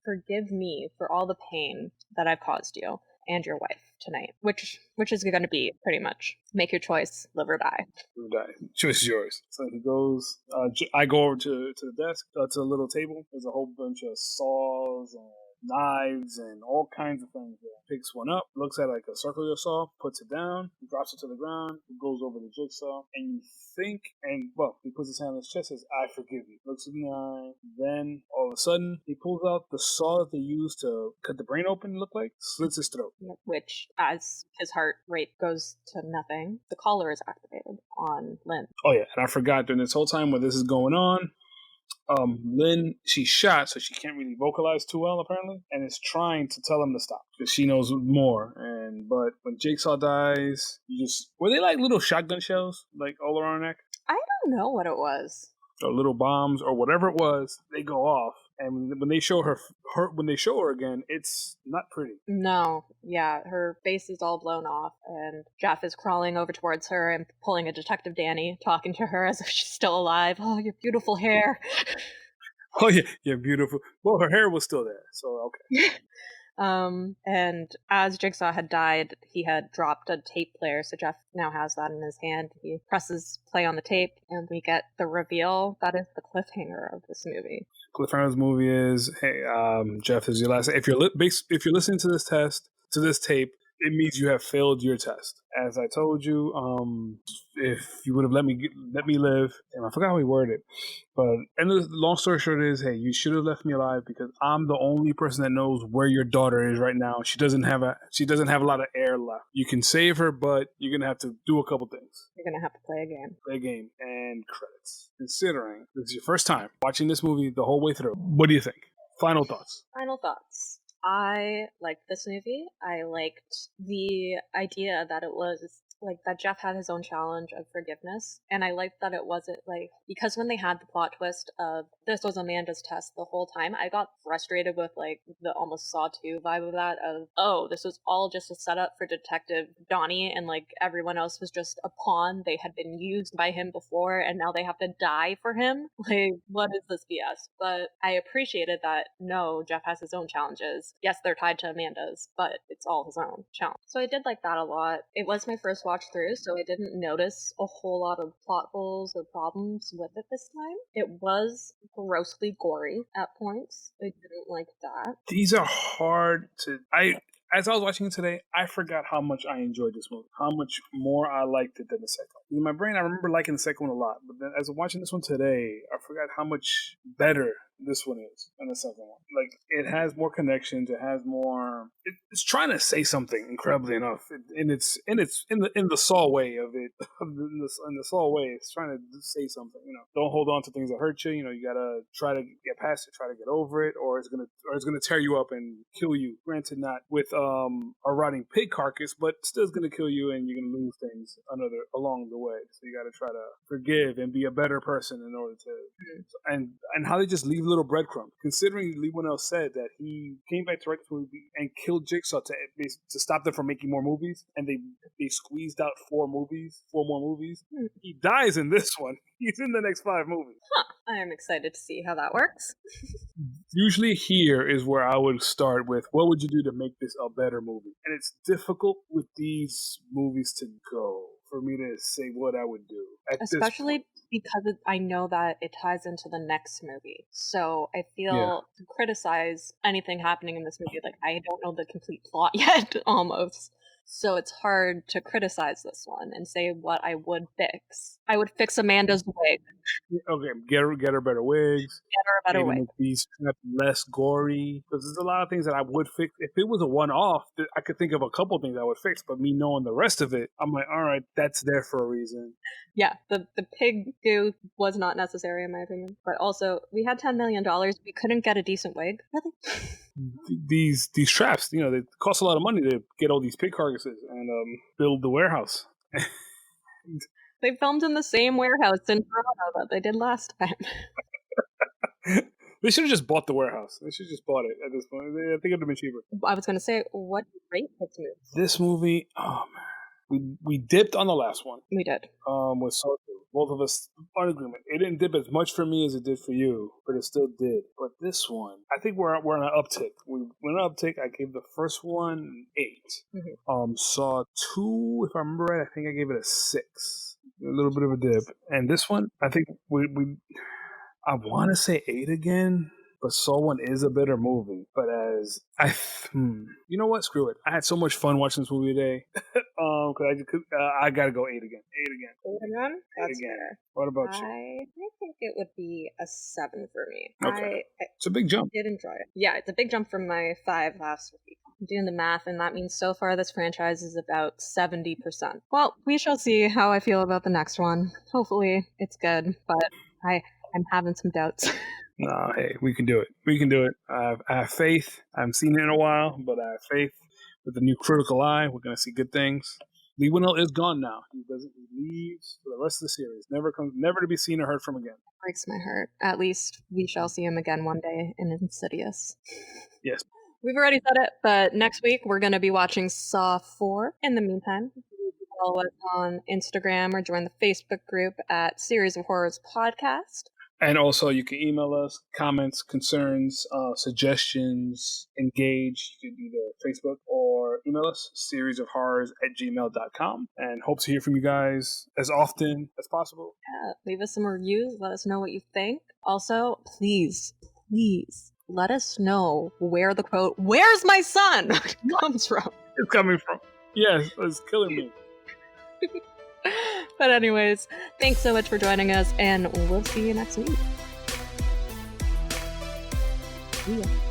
forgive me for all the pain that I've caused you and your wife tonight, which is going to be pretty much make your choice, live or die. Live or die. Choice is yours. So he goes, I go over to the desk, to a little table. There's a whole bunch of saws and knives and all kinds of things there. Picks one up, looks at like a circular saw, puts it down, drops it to the ground, goes over to Jigsaw, and you think, he puts his hand on his chest, says, "I forgive you." Looks in the eye, then all of a sudden, he pulls out the saw that they used to cut the brain open, slits his throat. Which, as his heart rate goes to nothing, the collar is activated on Lynn. Oh yeah, and I forgot during this whole time when this is going on, Lynn, she's shot, so she can't really vocalize too well, apparently, and is trying to tell him to stop because she knows more. But when Jigsaw dies, were they like little shotgun shells, like all around her neck? I don't know what it was. Or little bombs, or whatever it was. They go off, and when they show her again, it's not pretty. No, yeah, her face is all blown off, and Jeff is crawling over towards her and pulling a Detective Danny, talking to her as if she's still alive. "Oh, your beautiful hair." Oh yeah, yeah, beautiful. Well, her hair was still there, so okay. And as Jigsaw had died, he had dropped a tape player, so Jeff now has that in his hand. He presses play on the tape, and we get the reveal. That is the cliffhanger of this movie. Cliffhanger of this movie is, hey, Jeff is your last. If you're listening to this tape, it means you have failed your test. As I told you, if you would have let me live, and I forgot how we worded it, but and the long story short is, hey, you should have left me alive because I'm the only person that knows where your daughter is right now. She doesn't have a lot of air left. You can save her, but you're gonna have to do a couple things. You're gonna have to play a game. Play a game and credits. Considering this is your first time watching this movie the whole way through, what do you think? Final thoughts. Final thoughts. I liked this movie. I liked the idea that it was like that Jeff had his own challenge of forgiveness, and I liked that it wasn't like, because when they had the plot twist of this was Amanda's test the whole time, I got frustrated with like the almost Saw 2 vibe of that, of, oh, this was all just a setup for Detective Donnie, and like everyone else was just a pawn. They had been used by him before and now they have to die for him. Like, what is this BS? But I appreciated that, no, Jeff has his own challenges. Yes, they're tied to Amanda's, but it's all his own challenge. So I did like that a lot. It was my first watch through, so I didn't notice a whole lot of plot holes or problems with it this time. It was grossly gory at points. I didn't like that. These are hard to... As I was watching it today, I forgot how much I enjoyed this movie. How much more I liked it than the second one. In my brain, I remember liking the second one a lot. But then as I'm watching this one today, I forgot how much better this one is than the second one. Like, it has more connections. It has more... It's trying to say something, incredibly enough. In the Saw way of it. In the Saw way, it's trying to say something. You know, don't hold on to things that hurt you. You know, you gotta try to get past it, try to get over it, or it's gonna tear you up and kill you. Granted, not with a rotting pig carcass, but still is gonna kill you, and you're gonna lose things along the way. So you gotta try to forgive and be a better person in order to. And how they just leave little breadcrumbs. Considering Lee Winnell said that he came back to write this movie and killed Jigsaw to stop them from making more movies, and they squeezed out four more movies. He dies in this one. He's in the next 5 movies. I am excited to see how that works. Usually here is where I would start with, what would you do to make this a better movie? And it's difficult with these movies to go for me to say what I would do. Especially because I know that it ties into the next movie. So I feel to criticize anything happening in this movie, like, I don't know the complete plot yet, almost. So it's hard to criticize this one and say what I would fix. I would fix Amanda's wig. Okay, get her better wigs. Get her a better wig. Make these less gory. Because there's a lot of things that I would fix. If it was a one-off, I could think of a couple things I would fix. But me knowing the rest of it, I'm like, all right, that's there for a reason. Yeah, the pig goo was not necessary in my opinion. But also, we had $10 million. We couldn't get a decent wig. Really? These traps, you know, they cost a lot of money to get all these pig carcasses and build the warehouse. They filmed in the same warehouse in Toronto that they did last time. They should have just bought the warehouse. They should have just bought it at this point. I think it would have been cheaper. I was going to say, what rate this movie? This movie, oh man. We dipped on the last one. We did. With Saw 2. Both of us are in agreement. It didn't dip as much for me as it did for you, but it still did. But this one, I think we're on an uptick. We're on an uptick. I gave the first one an 8. Mm-hmm. Saw 2, if I remember right, I think I gave it a 6. A little bit of a dip. And this one, I think I want to say 8 again. But Saw 1 is a better movie. But you know what? Screw it. I had so much fun watching this movie today. I gotta go 8 again. 8 again. 8 again? That's again. fair. What about you? I think it would be a 7 for me. Okay. It's a big jump. I did enjoy it. Yeah, it's a big jump from my 5 last week. I'm doing the math, and that means so far this franchise is about 70%. Well, we shall see how I feel about the next one. Hopefully it's good, but I'm having some doubts. No, hey, we can do it. We can do it. I have faith. I haven't seen it in a while, but I have faith. With the new critical eye, we're going to see good things. Lee Winnell is gone now. He leaves for the rest of the series. Never to be seen or heard from again. Breaks my heart. At least we shall see him again one day in Insidious. Yes. We've already said it, but next week we're going to be watching Saw 4. In the meantime, you can follow us on Instagram or join the Facebook group at Series of Horrors Podcast. And also, you can email us comments, concerns, suggestions, engage. You can either Facebook or email us, seriesofhorrors@gmail.com. And hope to hear from you guys as often as possible. Yeah, leave us some reviews. Let us know what you think. Also, please, let us know where the quote, "Where's my son?" comes from. It's coming from. Yes, it's killing me. But anyways, thanks so much for joining us, and we'll see you next week. See ya.